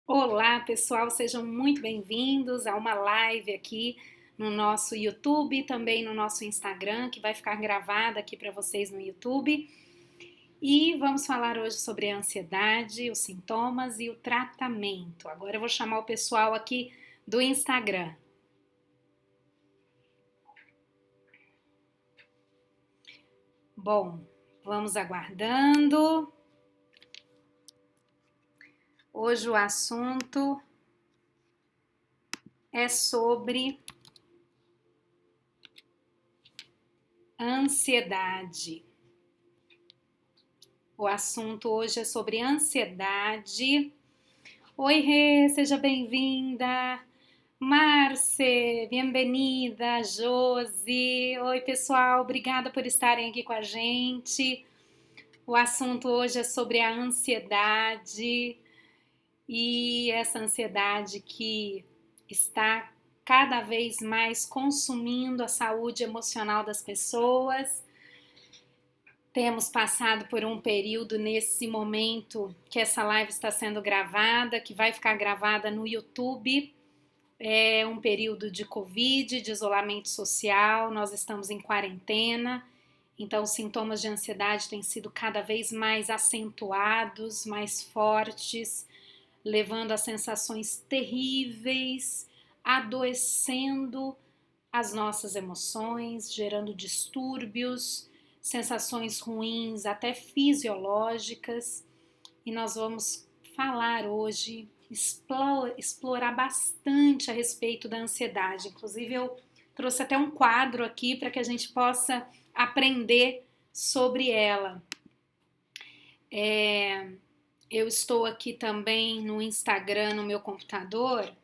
Olá, pessoal, sejam muito bem-vindos a uma live aqui no nosso YouTube, também no nosso Instagram, que vai ficar gravada aqui para vocês no YouTube. E vamos falar hoje sobre a ansiedade, os sintomas e o tratamento. Agora eu vou chamar o pessoal aqui do Instagram. Bom, vamos aguardando. Hoje o assunto é sobre ansiedade. O assunto hoje é sobre ansiedade. Oi, Rê, seja bem-vinda. Marce, bem-vinda. Josi, oi, pessoal, obrigada por estarem aqui com a gente. O assunto hoje é sobre a ansiedade e essa ansiedade que está cada vez mais consumindo a saúde emocional das pessoas. Temos passado por um período nesse momento que essa live está sendo gravada, que vai ficar gravada no YouTube. É um período de Covid, de isolamento social, nós estamos em quarentena, então os sintomas de ansiedade têm sido cada vez mais acentuados, mais fortes, levando a sensações terríveis, adoecendo as nossas emoções, gerando distúrbios, sensações ruins, até fisiológicas. E nós vamos falar hoje, explorar bastante a respeito da ansiedade. Inclusive, eu trouxe até um quadro aqui para que a gente possa aprender sobre ela. Eu estou aqui também no Instagram, no meu computador,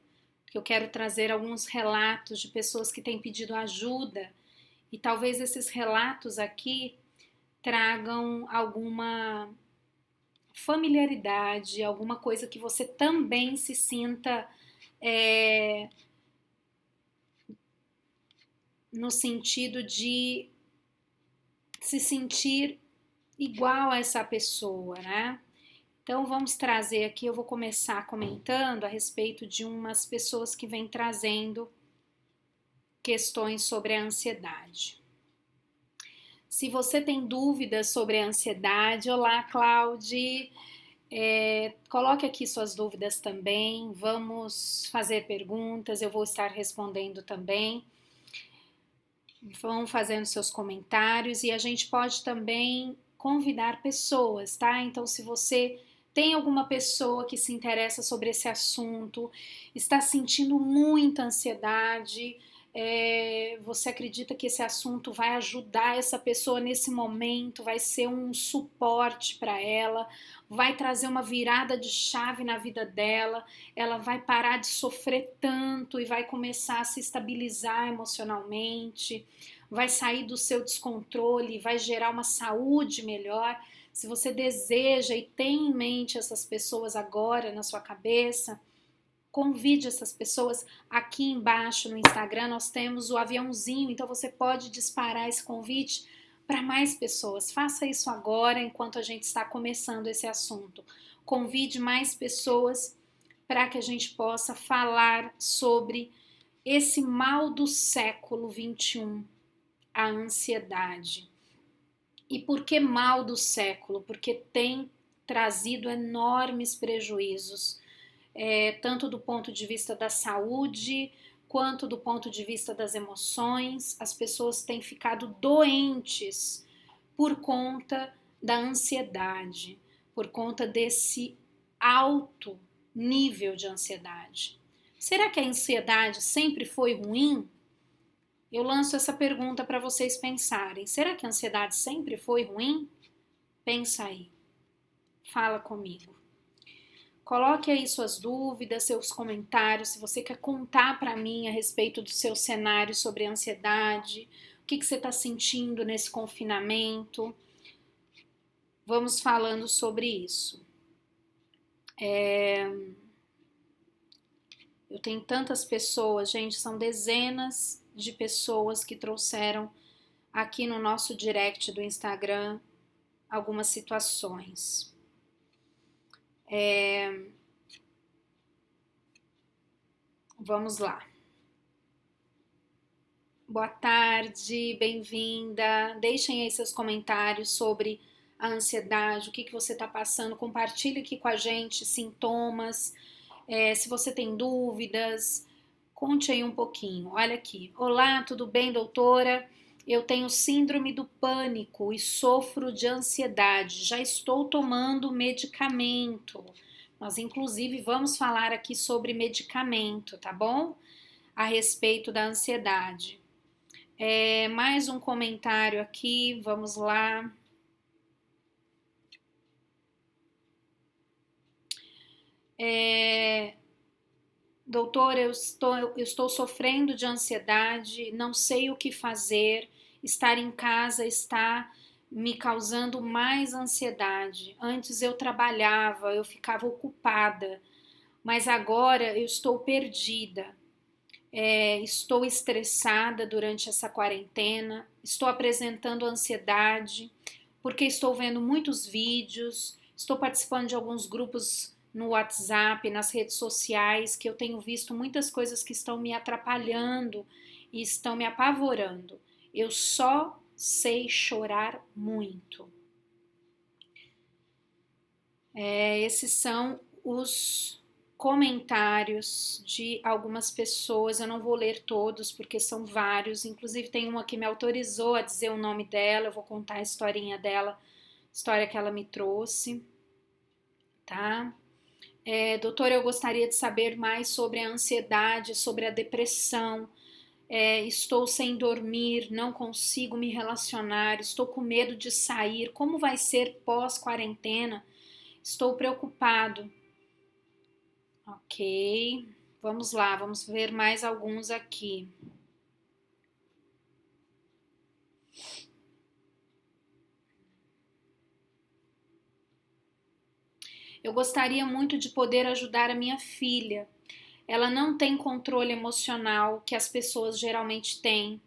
que eu quero trazer alguns relatos de pessoas que têm pedido ajuda e talvez esses relatos aqui tragam alguma familiaridade, alguma coisa que você também se sinta no sentido de se sentir igual a essa pessoa, né? Então vamos trazer aqui, eu vou começar comentando a respeito de umas pessoas que vêm trazendo questões sobre a ansiedade. Se você tem dúvidas sobre a ansiedade, olá, Cláudia, coloque aqui suas dúvidas também, vamos fazer perguntas, eu vou estar respondendo também. Vão fazendo seus comentários e a gente pode também convidar pessoas, tá? Então, se você tem alguma pessoa que se interessa sobre esse assunto, está sentindo muita ansiedade, você acredita que esse assunto vai ajudar essa pessoa nesse momento, vai ser um suporte para ela, vai trazer uma virada de chave na vida dela, ela vai parar de sofrer tanto e vai começar a se estabilizar emocionalmente, vai sair do seu descontrole, vai gerar uma saúde melhor. Se você deseja e tem em mente essas pessoas agora na sua cabeça, convide essas pessoas. Aqui embaixo no Instagram nós temos o aviãozinho, então você pode disparar esse convite para mais pessoas. Faça isso agora enquanto a gente está começando esse assunto. Convide mais pessoas para que a gente possa falar sobre esse mal do século XXI, a ansiedade. E por que mal do século? Porque tem trazido enormes prejuízos, tanto do ponto de vista da saúde, quanto do ponto de vista das emoções. As pessoas têm ficado doentes por conta da ansiedade, por conta desse alto nível de ansiedade. Será que a ansiedade sempre foi ruim? Eu lanço essa pergunta para vocês pensarem. Será que a ansiedade sempre foi ruim? Pensa aí. Fala comigo. Coloque aí suas dúvidas, seus comentários, se você quer contar para mim a respeito do seu cenário sobre ansiedade, o que você está sentindo nesse confinamento. Vamos falando sobre isso. Eu tenho tantas pessoas, gente, são dezenas de pessoas que trouxeram aqui no nosso direct do Instagram algumas situações. Vamos lá. Boa tarde, bem-vinda. Deixem aí seus comentários sobre a ansiedade, o que você está passando. Compartilhe aqui com a gente sintomas. Se você tem dúvidas, conte aí um pouquinho. Olha aqui. Olá, tudo bem, doutora? Eu tenho síndrome do pânico e sofro de ansiedade. Já estou tomando medicamento. Nós, inclusive, vamos falar aqui sobre medicamento, tá bom? A respeito da ansiedade. Mais um comentário aqui, vamos lá. Doutor, eu estou sofrendo de ansiedade, não sei o que fazer, estar em casa está me causando mais ansiedade. Antes eu trabalhava, eu ficava ocupada, mas agora eu estou perdida. Estou estressada durante essa quarentena, estou apresentando ansiedade, porque estou vendo muitos vídeos, estou participando de alguns grupos no WhatsApp, nas redes sociais, que eu tenho visto muitas coisas que estão me atrapalhando e estão me apavorando. Eu só sei chorar muito. Esses são os comentários de algumas pessoas. Eu não vou ler todos porque são vários. Inclusive tem uma que me autorizou a dizer o nome dela. Eu vou contar a historinha dela, história que ela me trouxe, tá? Doutora, eu gostaria de saber mais sobre a ansiedade, sobre a depressão. Estou sem dormir, não consigo me relacionar, estou com medo de sair. Como vai ser pós-quarentena? Estou preocupado. Ok, vamos lá, vamos ver mais alguns aqui. Eu gostaria muito de poder ajudar a minha filha. Ela não tem controle emocional que as pessoas geralmente têm.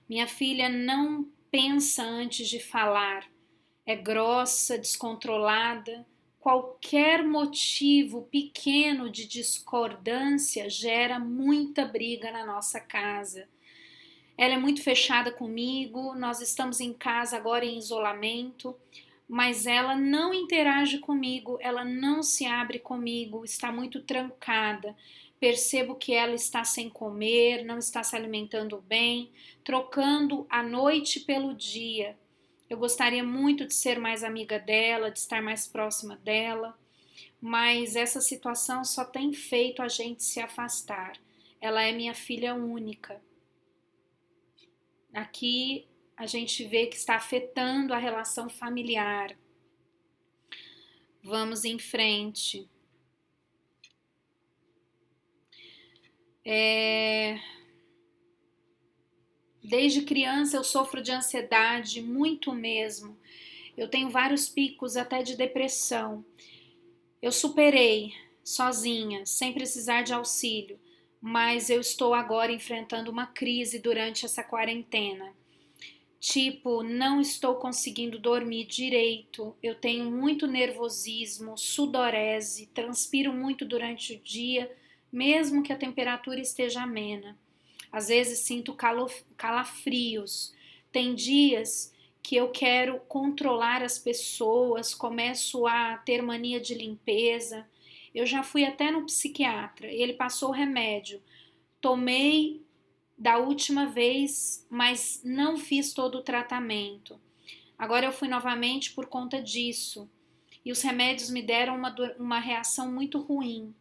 Minha filha não pensa antes de falar. É grossa, descontrolada. Qualquer motivo pequeno de discordância gera muita briga na nossa casa. Ela é muito fechada comigo, nós estamos em casa agora em isolamento, mas ela não interage comigo, ela não se abre comigo, está muito trancada. Percebo que ela está sem comer, não está se alimentando bem, trocando a noite pelo dia. Eu gostaria muito de ser mais amiga dela, de estar mais próxima dela, mas essa situação só tem feito a gente se afastar. Ela é minha filha única. Aqui a gente vê que está afetando a relação familiar. Vamos em frente. Desde criança eu sofro de ansiedade, muito mesmo. Eu tenho vários picos até de depressão. Eu superei sozinha, sem precisar de auxílio, mas eu estou agora enfrentando uma crise durante essa quarentena. Tipo, não estou conseguindo dormir direito, eu tenho muito nervosismo, sudorese, transpiro muito durante o dia, mesmo que a temperatura esteja amena. Às vezes sinto calafrios. Tem dias que eu quero controlar as pessoas, começo a ter mania de limpeza. Eu já fui até no psiquiatra, ele passou remédio. Tomei da última vez, mas não fiz todo o tratamento. Agora eu fui novamente por conta disso. E os remédios me deram uma reação muito ruim.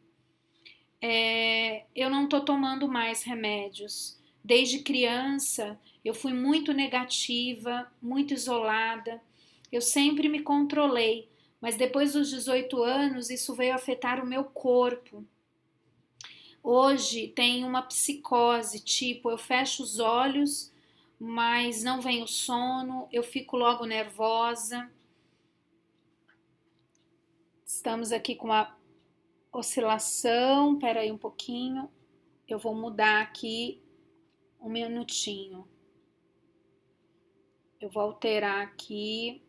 Eu não estou tomando mais remédios. Desde criança eu fui muito negativa, muito isolada. Eu sempre me controlei, mas depois dos 18 anos isso veio afetar o meu corpo. Hoje tem uma psicose, tipo, eu fecho os olhos, mas não vem o sono, eu fico logo nervosa. Estamos aqui com uma oscilação, peraí um pouquinho, eu vou mudar aqui um minutinho. Eu vou alterar aqui,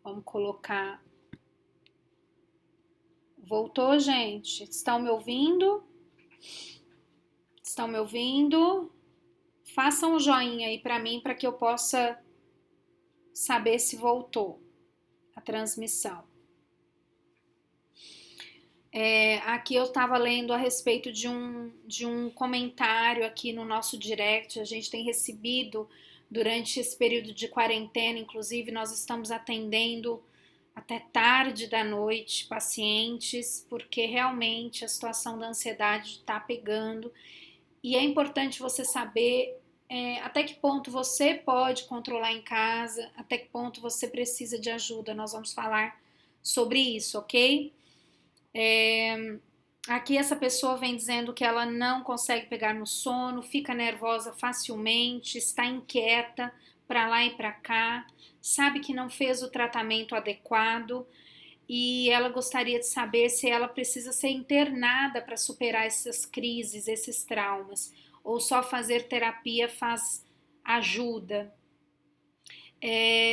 vamos colocar. Voltou, gente? Estão me ouvindo? Estão me ouvindo? Façam um joinha aí para mim, para que eu possa saber se voltou a transmissão. Aqui eu estava lendo a respeito de um comentário aqui no nosso direct. A gente tem recebido durante esse período de quarentena, inclusive nós estamos atendendo até tarde da noite pacientes, porque realmente a situação da ansiedade está pegando. E é importante você saber até que ponto você pode controlar em casa, até que ponto você precisa de ajuda. Nós vamos falar sobre isso, ok? Aqui essa pessoa vem dizendo que ela não consegue pegar no sono, fica nervosa facilmente, está inquieta para lá e para cá, sabe que não fez o tratamento adequado e ela gostaria de saber se ela precisa ser internada para superar essas crises, esses traumas, ou só fazer terapia ajuda.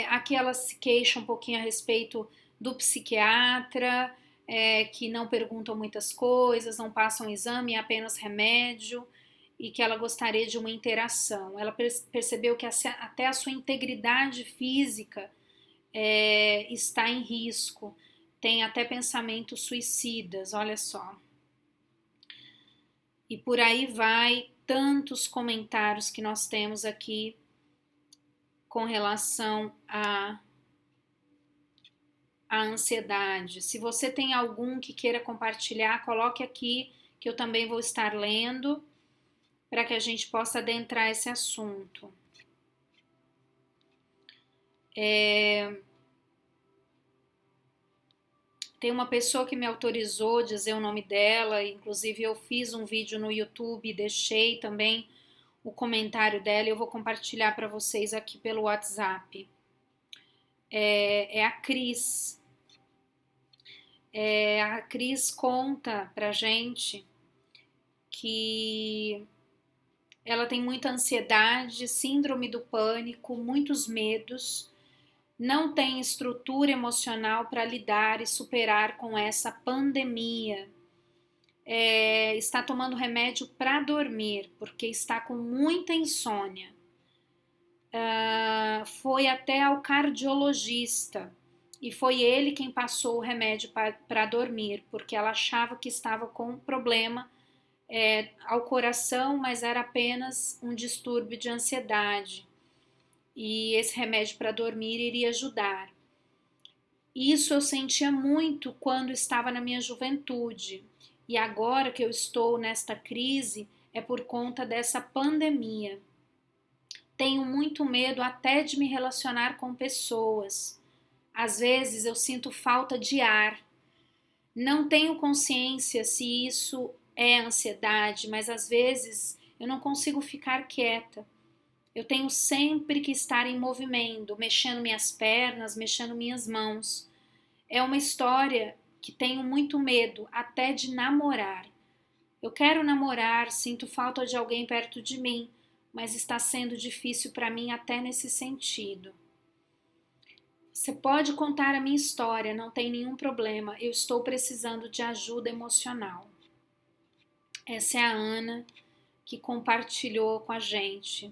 Aqui ela se queixa um pouquinho a respeito do psiquiatra, que não perguntam muitas coisas, não passam exame, é apenas remédio, e que ela gostaria de uma interação. Ela percebeu que até a sua integridade física está em risco, tem até pensamentos suicidas, olha só. E por aí vai, tantos comentários que nós temos aqui com relação à ansiedade. Se você tem algum que queira compartilhar, coloque aqui que eu também vou estar lendo para que a gente possa adentrar esse assunto. Tem uma pessoa que me autorizou a dizer o nome dela, inclusive eu fiz um vídeo no YouTube e deixei também o comentário dela e eu vou compartilhar para vocês aqui pelo WhatsApp. É a Cris. A Cris conta pra gente que ela tem muita ansiedade, síndrome do pânico, muitos medos, não tem estrutura emocional para lidar e superar com essa pandemia. Está tomando remédio para dormir, porque está com muita insônia. Foi até ao cardiologista e foi ele quem passou o remédio para dormir, porque ela achava que estava com um problema ao coração, mas era apenas um distúrbio de ansiedade. E esse remédio para dormir iria ajudar. Isso eu sentia muito quando estava na minha juventude. E agora que eu estou nesta crise é por conta dessa pandemia. Tenho muito medo até de me relacionar com pessoas. Às vezes eu sinto falta de ar. Não tenho consciência se isso é ansiedade, mas às vezes eu não consigo ficar quieta. Eu tenho sempre que estar em movimento, mexendo minhas pernas, mexendo minhas mãos. É uma história que tenho muito medo até de namorar. Eu quero namorar, sinto falta de alguém perto de mim, mas está sendo difícil para mim até nesse sentido. Você pode contar a minha história, não tem nenhum problema. Eu estou precisando de ajuda emocional. Essa é a Ana que compartilhou com a gente.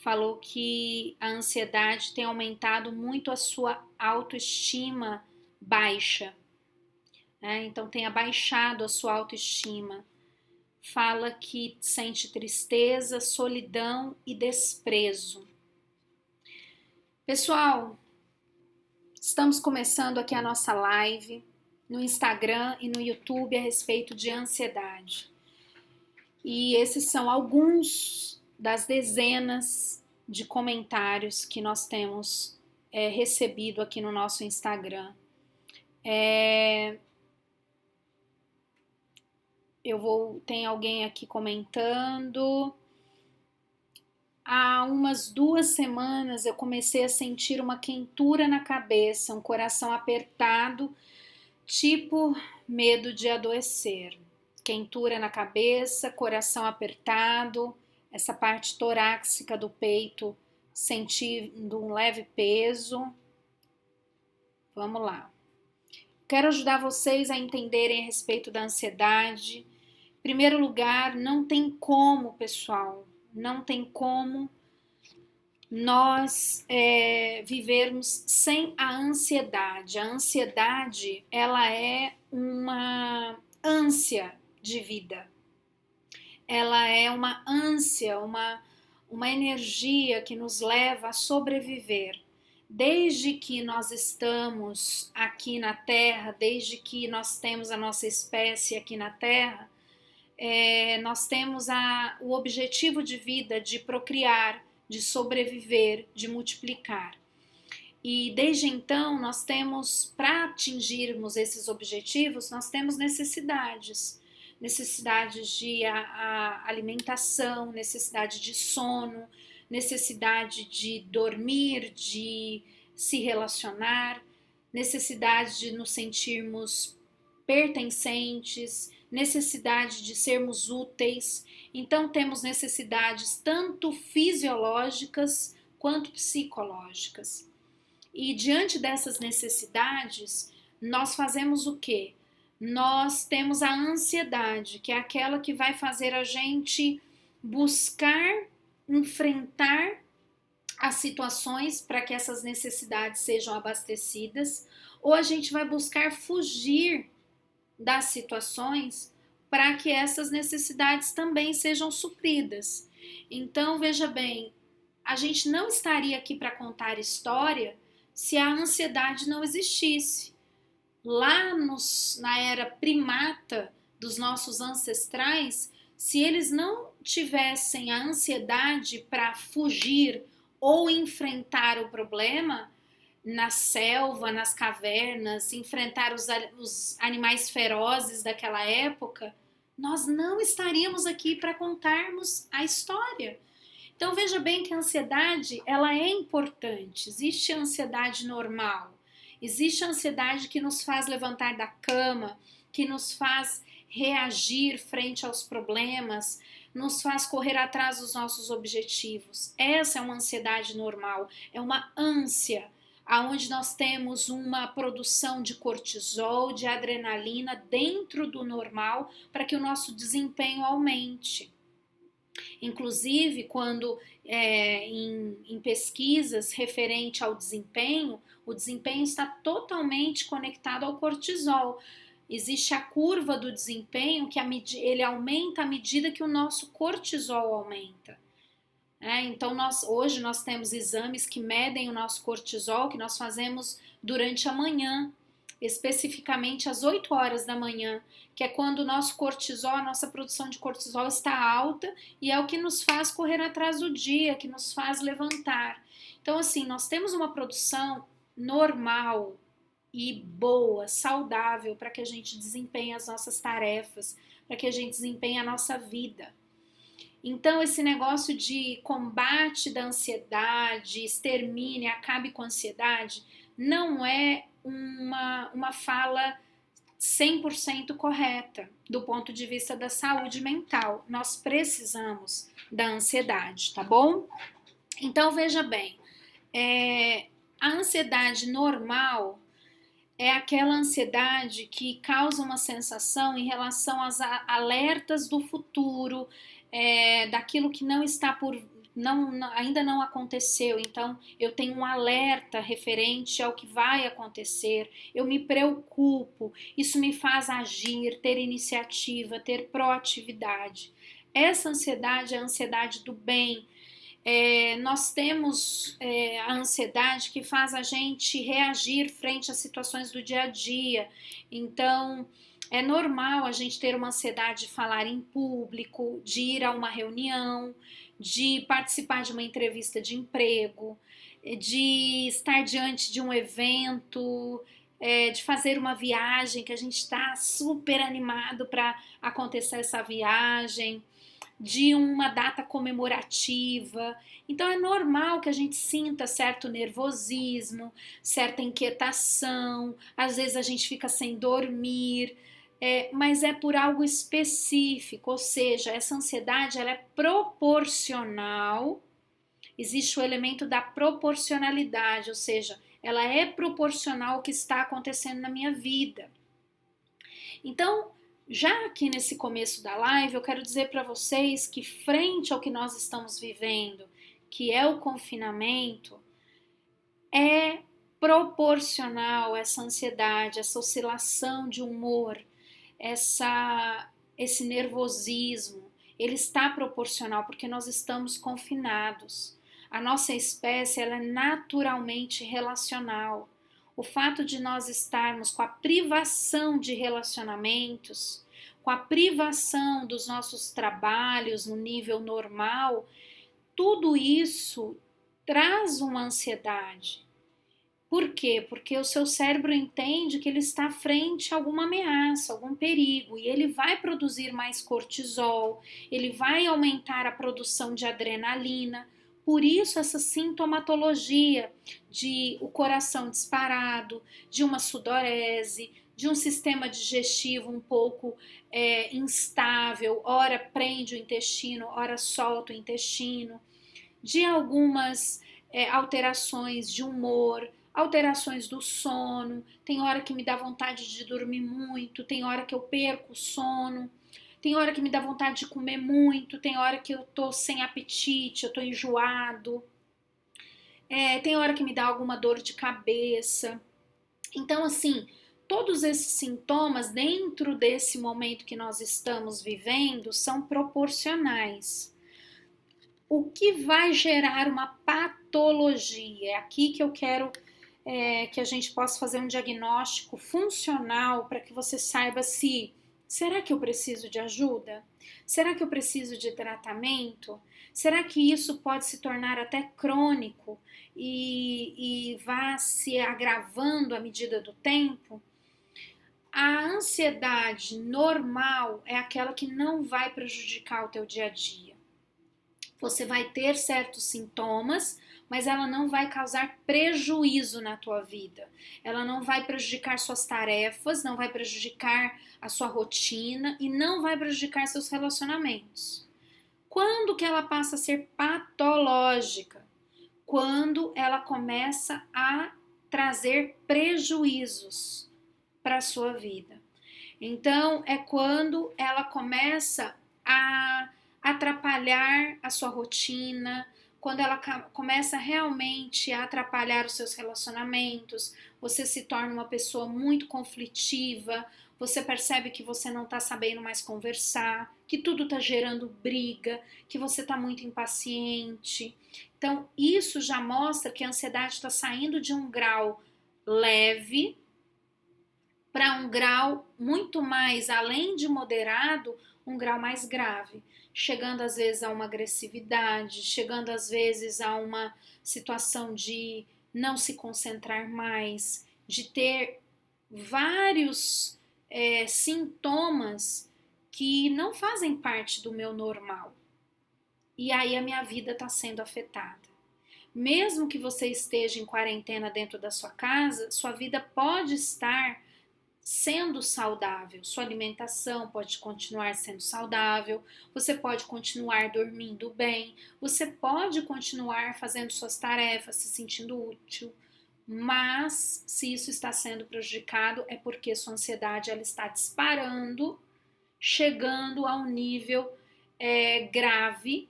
Falou que a ansiedade tem aumentado muito a sua autoestima baixa, né? Então tem abaixado a sua autoestima. Fala que sente tristeza, solidão e desprezo. Pessoal, estamos começando aqui a nossa live no Instagram e no YouTube a respeito de ansiedade. E esses são alguns das dezenas de comentários que nós temos recebido aqui no nosso Instagram. Tem alguém aqui comentando. Há umas 2 semanas eu comecei a sentir uma quentura na cabeça, um coração apertado, tipo medo de adoecer. Quentura na cabeça, coração apertado, essa parte torácica do peito sentindo um leve peso. Vamos lá. Quero ajudar vocês a entenderem a respeito da ansiedade. Em primeiro lugar, não tem como, pessoal, não tem como nós vivermos sem a ansiedade. A ansiedade, ela é uma ânsia de vida. Ela é uma ânsia, uma energia que nos leva a sobreviver. Desde que nós estamos aqui na Terra, desde que nós temos a nossa espécie aqui na Terra, nós temos o objetivo de vida de procriar, de sobreviver, de multiplicar. E desde então nós temos, para atingirmos esses objetivos, nós temos necessidades de alimentação, necessidade de sono, necessidade de dormir, de se relacionar, necessidade de nos sentirmos pertencentes, necessidade de sermos úteis. Então temos necessidades tanto fisiológicas quanto psicológicas. E diante dessas necessidades, nós fazemos o quê? Nós temos a ansiedade, que é aquela que vai fazer a gente buscar enfrentar as situações para que essas necessidades sejam abastecidas, ou a gente vai buscar fugir das situações para que essas necessidades também sejam supridas. Então, veja bem, a gente não estaria aqui para contar história se a ansiedade não existisse. Lá na era primata dos nossos ancestrais, se eles não tivessem a ansiedade para fugir ou enfrentar o problema, na selva, nas cavernas, enfrentar os animais ferozes daquela época, nós não estaríamos aqui para contarmos a história. Então veja bem que a ansiedade, ela é importante. Existe a ansiedade normal, existe a ansiedade que nos faz levantar da cama, que nos faz reagir frente aos problemas, nos faz correr atrás dos nossos objetivos. Essa é uma ansiedade normal, é uma ânsia, aonde nós temos uma produção de cortisol, de adrenalina dentro do normal para que o nosso desempenho aumente. Inclusive, quando em pesquisas referente ao desempenho, o desempenho está totalmente conectado ao cortisol. Existe a curva do desempenho que ele aumenta à medida que o nosso cortisol aumenta. Então, hoje nós temos exames que medem o nosso cortisol, que nós fazemos durante a manhã, especificamente às 8 horas da manhã, que é quando o nosso cortisol, a nossa produção de cortisol está alta e é o que nos faz correr atrás do dia, que nos faz levantar. Então, assim, nós temos uma produção normal e boa, saudável, para que a gente desempenhe as nossas tarefas, para que a gente desempenhe a nossa vida. Então, esse negócio de combate da ansiedade, extermine, acabe com a ansiedade, não é uma fala 100% correta do ponto de vista da saúde mental. Nós precisamos da ansiedade, tá bom? Então, veja bem, a ansiedade normal é aquela ansiedade que causa uma sensação em relação aos alertas do futuro, daquilo que não está ainda não aconteceu. Então eu tenho um alerta referente ao que vai acontecer, eu me preocupo, isso me faz agir, ter iniciativa, ter proatividade. Essa ansiedade é a ansiedade do bem. Nós temos a ansiedade que faz a gente reagir frente às situações do dia a dia. Então é normal a gente ter uma ansiedade de falar em público, de ir a uma reunião, de participar de uma entrevista de emprego, de estar diante de um evento, de fazer uma viagem que a gente está super animado para acontecer essa viagem, de uma data comemorativa. Então é normal que a gente sinta certo nervosismo, certa inquietação, às vezes a gente fica sem dormir, mas é por algo específico, ou seja, essa ansiedade ela é proporcional, existe o elemento da proporcionalidade, ou seja, ela é proporcional ao que está acontecendo na minha vida. Então, Já aqui nesse começo da live, eu quero dizer para vocês que, frente ao que nós estamos vivendo, que é o confinamento, é proporcional essa ansiedade, essa oscilação de humor, esse nervosismo. Ele está proporcional porque nós estamos confinados. A nossa espécie ela é naturalmente relacional. O fato de nós estarmos com a privação de relacionamentos, com a privação dos nossos trabalhos no nível normal, tudo isso traz uma ansiedade. Por quê? Porque o seu cérebro entende que ele está frente a alguma ameaça, algum perigo, e ele vai produzir mais cortisol, ele vai aumentar a produção de adrenalina. Por isso essa sintomatologia de o coração disparado, de uma sudorese, de um sistema digestivo um pouco instável, ora prende o intestino, ora solta o intestino, de algumas alterações de humor, alterações do sono. Tem hora que me dá vontade de dormir muito, tem hora que eu perco o sono, tem hora que me dá vontade de comer muito, tem hora que eu tô sem apetite, eu tô enjoado, tem hora que me dá alguma dor de cabeça. Então, assim, todos esses sintomas dentro desse momento que nós estamos vivendo são proporcionais. O que vai gerar uma patologia? É aqui que eu quero que a gente possa fazer um diagnóstico funcional para que você saiba se será que eu preciso de ajuda? Será que eu preciso de tratamento? Será que isso pode se tornar até crônico e vá se agravando à medida do tempo? A ansiedade normal é aquela que não vai prejudicar o teu dia a dia. Você vai ter certos sintomas, mas ela não vai causar prejuízo na tua vida. Ela não vai prejudicar suas tarefas, não vai prejudicar a sua rotina e não vai prejudicar seus relacionamentos. Quando que ela passa a ser patológica? Quando ela começa a trazer prejuízos para a sua vida. Então, é quando ela começa a atrapalhar a sua rotina, quando ela começa realmente a atrapalhar os seus relacionamentos, você se torna uma pessoa muito conflitiva, você percebe que você não está sabendo mais conversar, que tudo está gerando briga, que você está muito impaciente. Então, isso já mostra que a ansiedade está saindo de um grau leve para um grau muito mais, além de moderado, um grau mais grave, chegando às vezes a uma agressividade, chegando às vezes a uma situação de não se concentrar mais, de ter vários sintomas que não fazem parte do meu normal. E aí a minha vida está sendo afetada. Mesmo que você esteja em quarentena dentro da sua casa, sua vida pode estar sendo saudável, sua alimentação pode continuar sendo saudável, você pode continuar dormindo bem, você pode continuar fazendo suas tarefas, se sentindo útil, mas se isso está sendo prejudicado é porque sua ansiedade ela está disparando, chegando a um nível grave,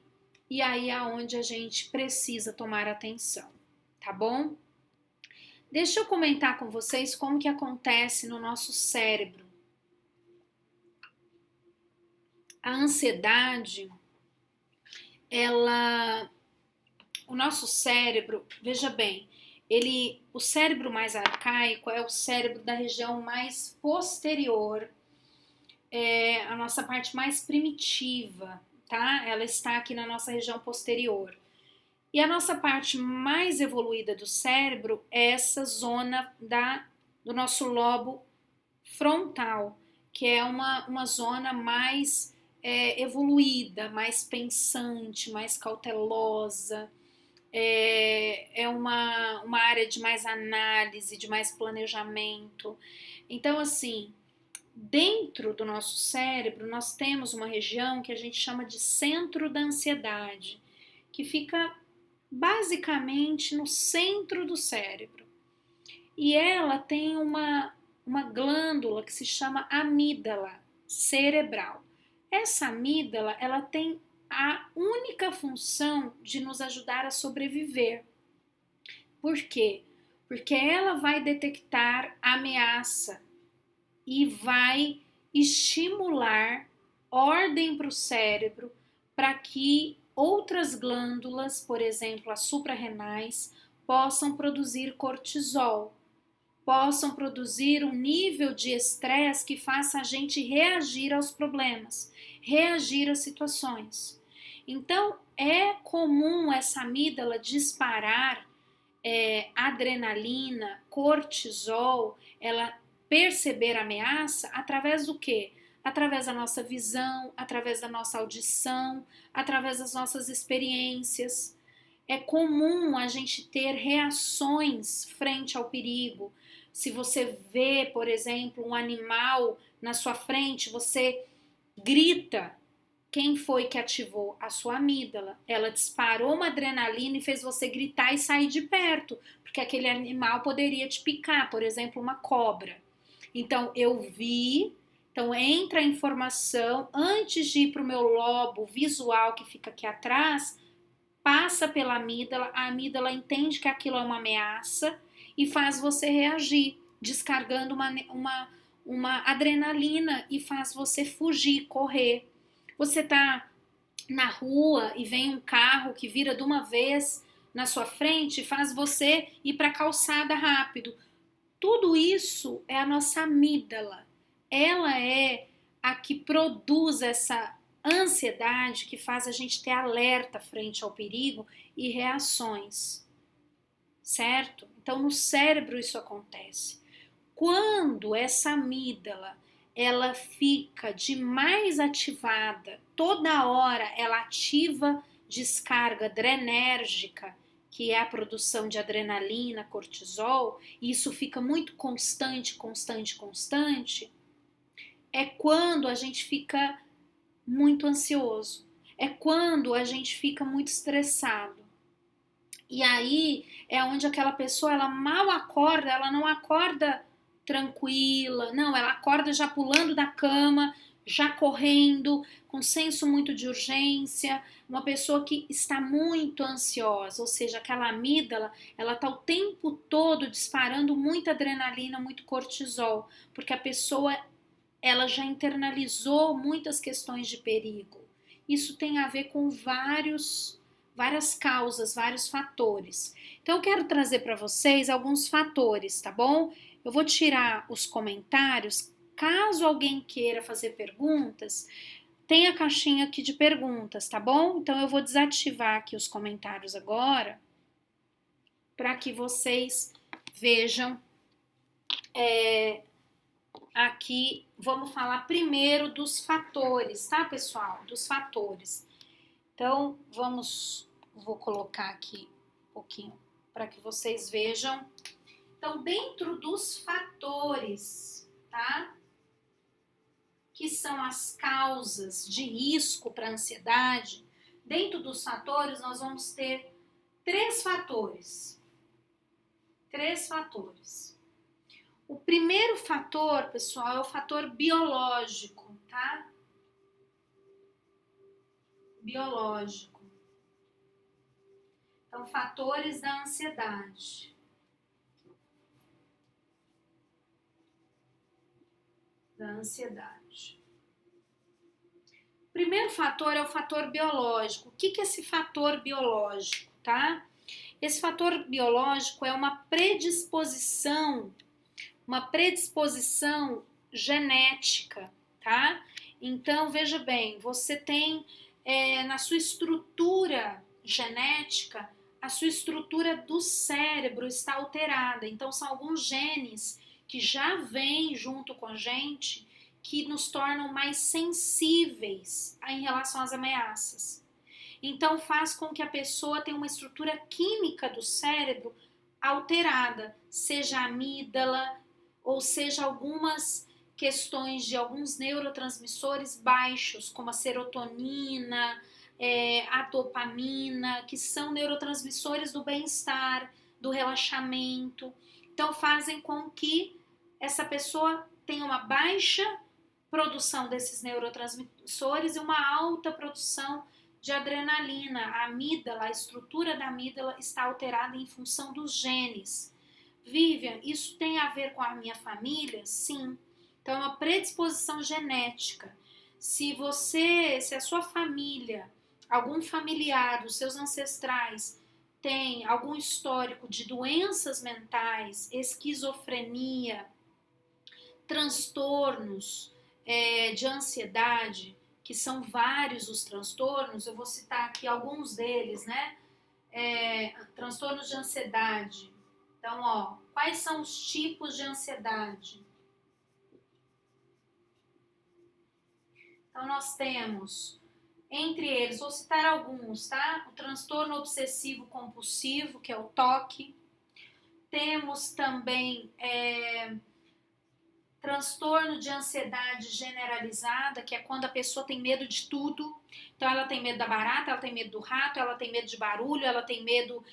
e aí é onde a gente precisa tomar atenção, tá bom? Deixa eu comentar com vocês como que acontece no nosso cérebro. A ansiedade, o nosso cérebro, veja bem, o cérebro mais arcaico é o cérebro da região mais posterior, a nossa parte mais primitiva, tá? Ela está aqui na nossa região posterior. E a nossa parte mais evoluída do cérebro é essa zona do nosso lobo frontal, que é uma zona mais evoluída, mais pensante, mais cautelosa, é uma área de mais análise, de mais planejamento. Então, assim, dentro do nosso cérebro, nós temos uma região que a gente chama de centro da ansiedade, que fica basicamente no centro do cérebro. E ela tem uma glândula que se chama amígdala. cerebral. Essa amígdala, ela tem a única função de nos ajudar a sobreviver. Por quê? Porque ela vai detectar a ameaça e vai estimular ordem para o cérebro para que outras glândulas, por exemplo, as suprarrenais, possam produzir cortisol, possam produzir um nível de estresse que faça a gente reagir aos problemas, reagir às situações. Então, é comum essa amígdala disparar adrenalina, cortisol, ela perceber a ameaça através do quê? Através da nossa visão, através da nossa audição, através das nossas experiências. É comum a gente ter reações frente ao perigo. Se você vê, por exemplo, um animal na sua frente, você grita. Quem foi que ativou? A sua amígdala. Ela disparou uma adrenalina e fez você gritar e sair de perto, porque aquele animal poderia te picar, por exemplo, uma cobra. Então, eu vi, então entra a informação, antes de ir para o meu lobo visual que fica aqui atrás, passa pela amígdala, a amígdala entende que aquilo é uma ameaça e faz você reagir, descargando uma adrenalina e faz você fugir, correr. Você tá na rua e vem um carro que vira de uma vez na sua frente e faz você ir para a calçada rápido. Tudo isso é a nossa amígdala. Ela é a que produz essa ansiedade que faz a gente ter alerta frente ao perigo e reações, certo? Então no cérebro isso acontece. Quando essa amígdala ela fica demais ativada, toda hora ela ativa descarga adrenérgica, que é a produção de adrenalina, cortisol, e isso fica muito constante, é quando a gente fica muito ansioso, é quando a gente fica muito estressado. E aí é onde aquela pessoa, ela mal acorda, ela não acorda tranquila, não, ela acorda já pulando da cama, já correndo, com senso muito de urgência, uma pessoa que está muito ansiosa, ou seja, aquela amígdala, ela está o tempo todo disparando muita adrenalina, muito cortisol, porque a pessoa, ela já internalizou muitas questões de perigo. Isso tem a ver com várias causas, vários fatores. Então eu quero trazer para vocês alguns fatores, tá bom? Eu vou tirar os comentários. Caso alguém queira fazer perguntas, tem a caixinha aqui de perguntas, tá bom? Então eu vou desativar aqui os comentários agora para que vocês vejam. Aqui vamos falar primeiro dos fatores, tá, pessoal? Dos fatores. Então vou colocar aqui um pouquinho para que vocês vejam. Então, dentro dos fatores, tá? Que são as causas de risco para a ansiedade, dentro dos fatores nós vamos ter três fatores. O primeiro fator, pessoal, é o fator biológico, tá? Biológico. Então, fatores da ansiedade. O primeiro fator é o fator biológico. O que é esse fator biológico, tá? Esse fator biológico é uma predisposição genética, tá? Então, veja bem, você tem na sua estrutura genética, a sua estrutura do cérebro está alterada. Então, são alguns genes que já vêm junto com a gente que nos tornam mais sensíveis em relação às ameaças. Então, faz com que a pessoa tenha uma estrutura química do cérebro alterada, seja a amígdala, ou seja, algumas questões de alguns neurotransmissores baixos, como a serotonina, a dopamina, que são neurotransmissores do bem-estar, do relaxamento. Então, fazem com que essa pessoa tenha uma baixa produção desses neurotransmissores e uma alta produção de adrenalina. A amígdala, a estrutura da amígdala está alterada em função dos genes. Vivian, isso tem a ver com a minha família? Sim. Então, é uma predisposição genética. Se a sua família, algum familiar dos seus ancestrais tem algum histórico de doenças mentais, esquizofrenia, transtornos de ansiedade, que são vários os transtornos, eu vou citar aqui alguns deles, né? Transtornos de ansiedade. Então, quais são os tipos de ansiedade? Então, nós temos, entre eles, vou citar alguns, tá? O transtorno obsessivo compulsivo, que é o TOC. Temos também transtorno de ansiedade generalizada, que é quando a pessoa tem medo de tudo. Então, ela tem medo da barata, ela tem medo do rato, ela tem medo de barulho, ela tem medo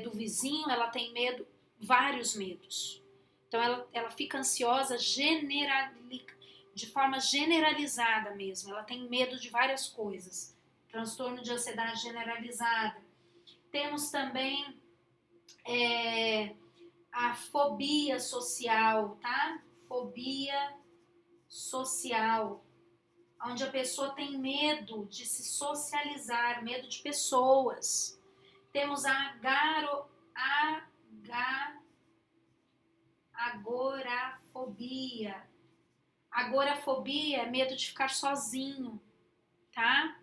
do vizinho, ela tem medo, vários medos. Então, ela fica ansiosa de forma generalizada mesmo. Ela tem medo de várias coisas. Transtorno de ansiedade generalizada. Temos também a fobia social, tá? Fobia social, onde a pessoa tem medo de se socializar, medo de pessoas. Temos a agorafobia. Agorafobia é medo de ficar sozinho, tá?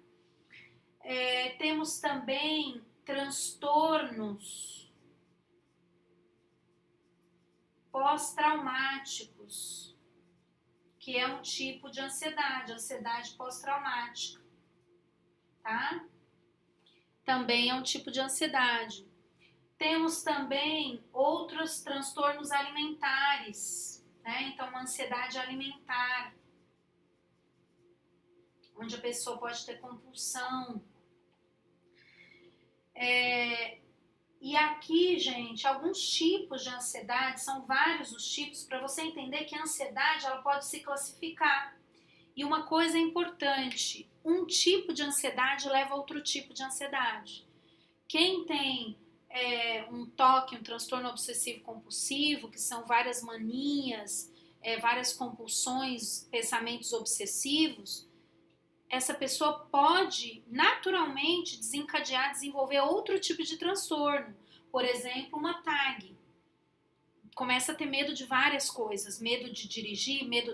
Temos também transtornos pós-traumáticos, que é um tipo de ansiedade pós-traumática, tá? Também é um tipo de ansiedade. Temos também outros transtornos alimentares, né? Então, uma ansiedade alimentar, onde a pessoa pode ter compulsão. E aqui, gente, alguns tipos de ansiedade, são vários os tipos, para você entender que a ansiedade ela pode se classificar. E uma coisa importante, um tipo de ansiedade leva a outro tipo de ansiedade. Quem tem um TOC, um transtorno obsessivo compulsivo, que são várias manias, várias compulsões, pensamentos obsessivos, essa pessoa pode naturalmente desenvolver outro tipo de transtorno. Por exemplo, uma TAG. Começa a ter medo de várias coisas. Medo de dirigir, medo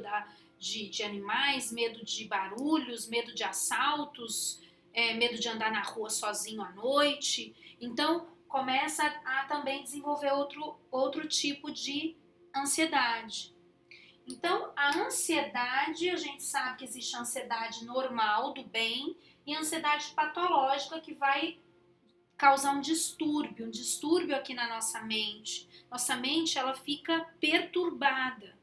de animais, medo de barulhos, medo de assaltos, medo de andar na rua sozinho à noite. Então, começa a também desenvolver outro tipo de ansiedade. Então, a ansiedade, a gente sabe que existe a ansiedade normal, do bem, e a ansiedade patológica, que vai causar um distúrbio aqui na nossa mente. Nossa mente, ela fica perturbada,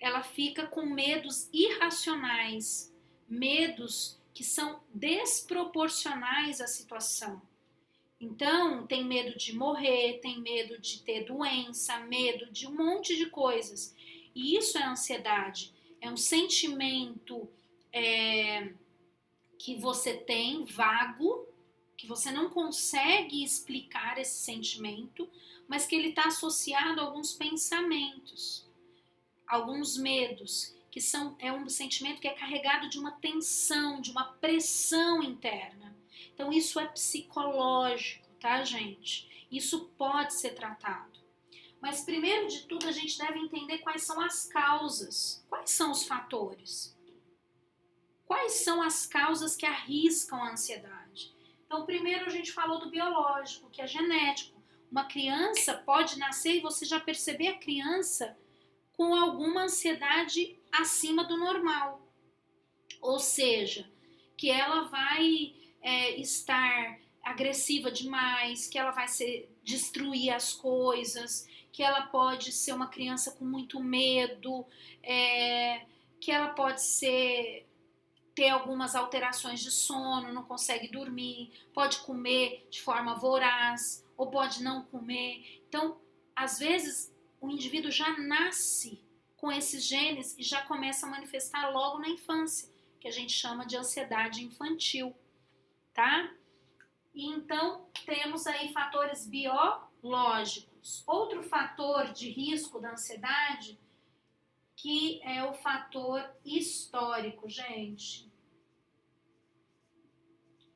ela fica com medos irracionais, medos que são desproporcionais à situação. Então, tem medo de morrer, tem medo de ter doença, medo de um monte de coisas. E isso é ansiedade, é um sentimento que você tem, vago, que você não consegue explicar esse sentimento, mas que ele está associado a alguns pensamentos, alguns medos, que é um sentimento que é carregado de uma tensão, de uma pressão interna. Então isso é psicológico, tá, gente? Isso pode ser tratado. Mas primeiro de tudo a gente deve entender quais são as causas, quais são os fatores, quais são as causas que arriscam a ansiedade. Então primeiro a gente falou do biológico, que é genético. Uma criança pode nascer e você já perceber a criança com alguma ansiedade acima do normal. Ou seja, que ela vai estar agressiva demais, que ela vai destruir as coisas, que ela pode ser uma criança com muito medo, que ela pode ter algumas alterações de sono, não consegue dormir, pode comer de forma voraz ou pode não comer. Então, às vezes, o indivíduo já nasce com esses genes e já começa a manifestar logo na infância, que a gente chama de ansiedade infantil, tá? E então temos aí fatores biológicos. Outro fator de risco da ansiedade, que é o fator histórico, gente.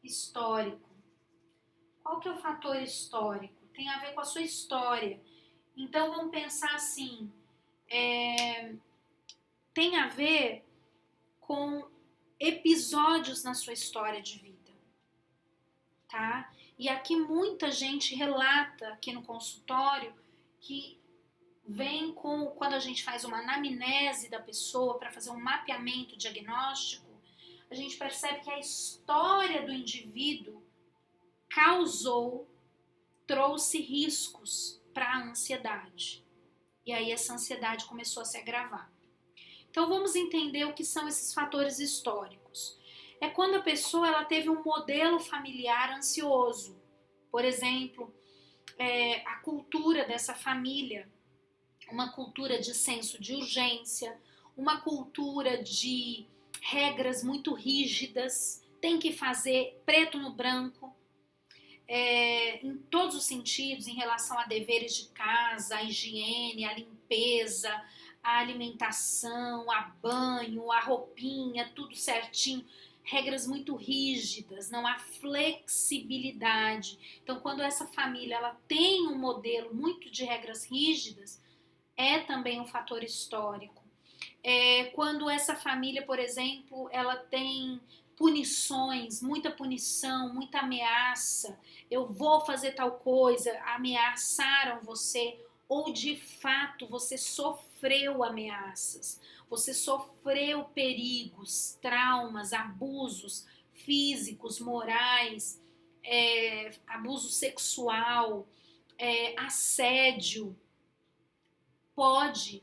Histórico. Qual que é o fator histórico? Tem a ver com a sua história. Então vamos pensar assim, tem a ver com episódios na sua história de vida, tá? E aqui muita gente relata aqui no consultório que vem com, quando a gente faz uma anamnese da pessoa para fazer um mapeamento diagnóstico, a gente percebe que a história do indivíduo trouxe riscos para a ansiedade. E aí essa ansiedade começou a se agravar. Então vamos entender o que são esses fatores históricos. É quando a pessoa ela teve um modelo familiar ansioso. Por exemplo, a cultura dessa família, uma cultura de senso de urgência, uma cultura de regras muito rígidas, tem que fazer preto no branco, em todos os sentidos, em relação a deveres de casa, a higiene, a limpeza, a alimentação, a banho, a roupinha, tudo certinho, regras muito rígidas, não há flexibilidade. Então, quando essa família ela tem um modelo muito de regras rígidas, é também um fator histórico. Quando essa família, por exemplo, ela tem punições, muita punição, muita ameaça, eu vou fazer tal coisa, ameaçaram você, ou de fato você sofreu ameaças, você sofreu perigos, traumas, abusos físicos, morais, abuso sexual, assédio, pode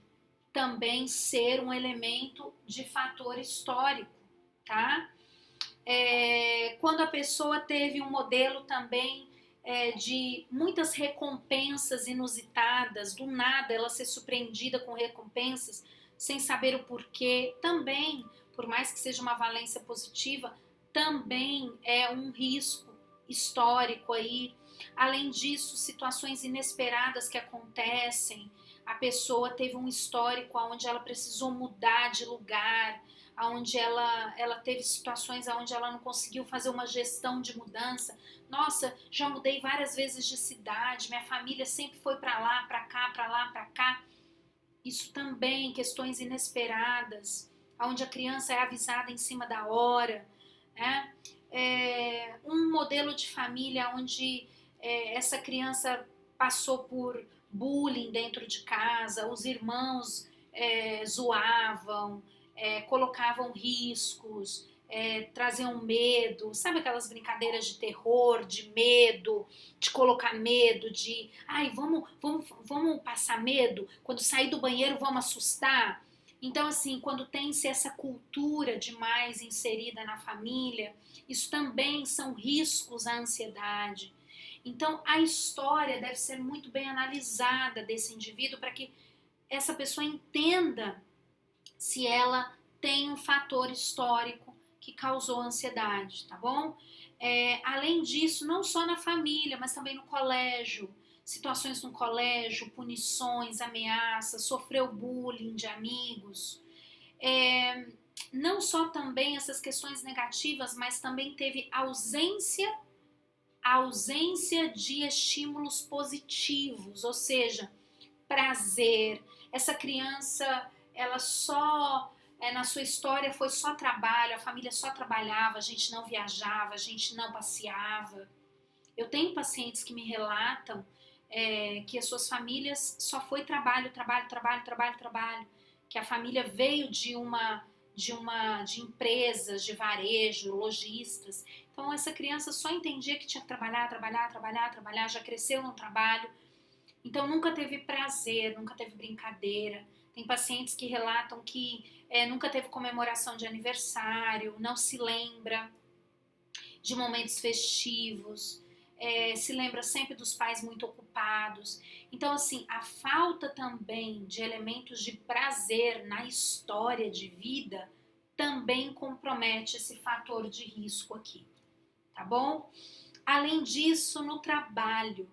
também ser um elemento de fator histórico, tá? Quando a pessoa teve um modelo também de muitas recompensas inusitadas, do nada ela ser surpreendida com recompensas sem saber o porquê, também, por mais que seja uma valência positiva, também é um risco histórico aí. Além disso, situações inesperadas que acontecem, a pessoa teve um histórico onde ela precisou mudar de lugar, onde ela teve situações onde ela não conseguiu fazer uma gestão de mudança. Nossa, já mudei várias vezes de cidade, minha família sempre foi para lá, para cá, para lá, para cá. Isso também, questões inesperadas, onde a criança é avisada em cima da hora, né? Um modelo de família onde essa criança passou por bullying dentro de casa, os irmãos zoavam, colocavam riscos, traziam medo, sabe aquelas brincadeiras de terror, de medo, de colocar medo, de ai, vamos passar medo, quando sair do banheiro vamos assustar. Então, assim, quando tem-se essa cultura demais inserida na família, isso também são riscos à ansiedade. Então, a história deve ser muito bem analisada desse indivíduo para que essa pessoa entenda se ela tem um fator histórico que causou ansiedade, tá bom? Além disso, não só na família, mas também no colégio, situações no colégio, punições, ameaças, sofreu bullying de amigos. Não só também essas questões negativas, mas também teve ausência de estímulos positivos, ou seja, prazer. Essa criança, ela só, na sua história foi só trabalho, a família só trabalhava, a gente não viajava, a gente não passeava. Eu tenho pacientes que me relatam que as suas famílias só foi trabalho, que a família veio de empresas, de varejo, lojistas. Então essa criança só entendia que tinha que trabalhar, já cresceu no trabalho. Então nunca teve prazer, nunca teve brincadeira. Tem pacientes que relatam que nunca teve comemoração de aniversário, não se lembra de momentos festivos. se lembra sempre dos pais muito ocupados. Então, assim, a falta também de elementos de prazer na história de vida também compromete esse fator de risco aqui, tá bom? Além disso, no trabalho,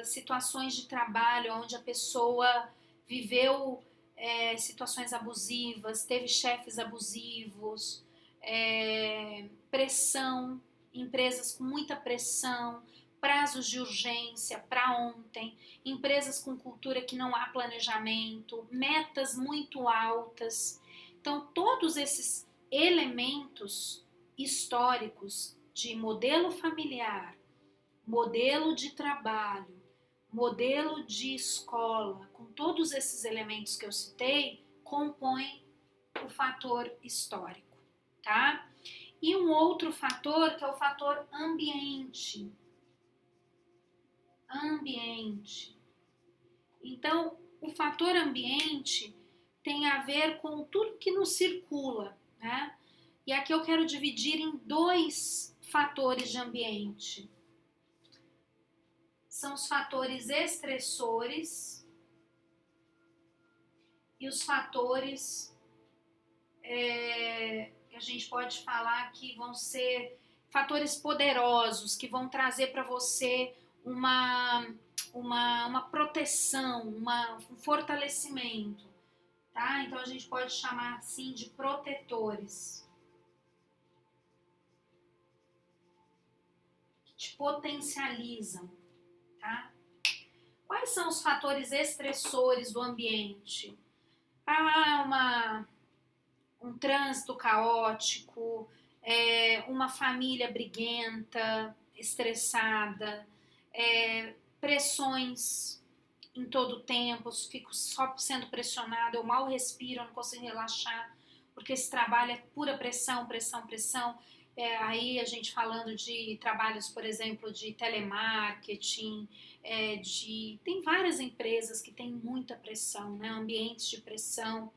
situações de trabalho onde a pessoa viveu situações abusivas, teve chefes abusivos, pressão, empresas com muita pressão, prazos de urgência para ontem, empresas com cultura que não há planejamento, metas muito altas. Então, todos esses elementos históricos de modelo familiar, modelo de trabalho, modelo de escola, com todos esses elementos que eu citei, compõem o fator histórico, tá? E um outro fator que é o fator ambiente. Ambiente. Então, o fator ambiente tem a ver com tudo que nos circula, né? E aqui eu quero dividir em 2 fatores de ambiente. São os fatores estressores e os fatores que a gente pode falar que vão ser fatores poderosos, que vão trazer para você uma proteção, um fortalecimento, tá? Então a gente pode chamar assim de protetores, que te potencializam, tá? Quais são os fatores estressores do ambiente? Um trânsito caótico, uma família briguenta, estressada, pressões em todo o tempo, eu fico só sendo pressionada, eu mal respiro, eu não consigo relaxar, porque esse trabalho é pura pressão, pressão, pressão. Aí a gente falando de trabalhos, por exemplo, de telemarketing, tem várias empresas que têm muita pressão, né? Ambientes de pressão.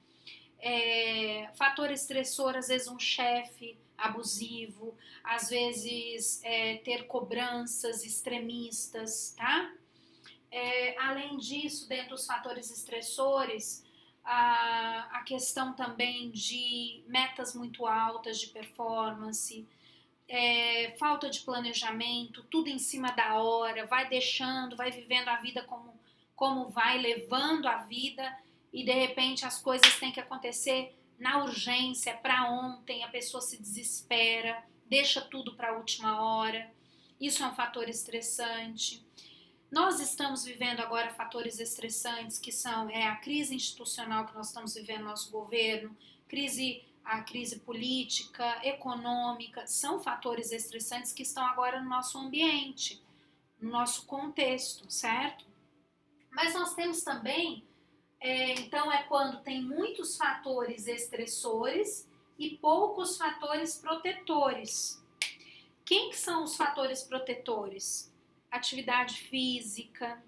Fator estressor, às vezes um chefe abusivo, às vezes ter cobranças extremistas, tá? Além disso, dentro dos fatores estressores, a questão também de metas muito altas de performance, falta de planejamento, tudo em cima da hora, vai deixando, vai vivendo a vida como vai, levando a vida, e de repente as coisas têm que acontecer na urgência, para ontem, a pessoa se desespera, deixa tudo para a última hora. Isso é um fator estressante. Nós estamos vivendo agora fatores estressantes que são a crise institucional que nós estamos vivendo no nosso governo, a crise política, econômica, são fatores estressantes que estão agora no nosso ambiente, no nosso contexto, certo? Mas nós temos também, então quando tem muitos fatores estressores e poucos fatores protetores. Quem que são os fatores protetores? Atividade física.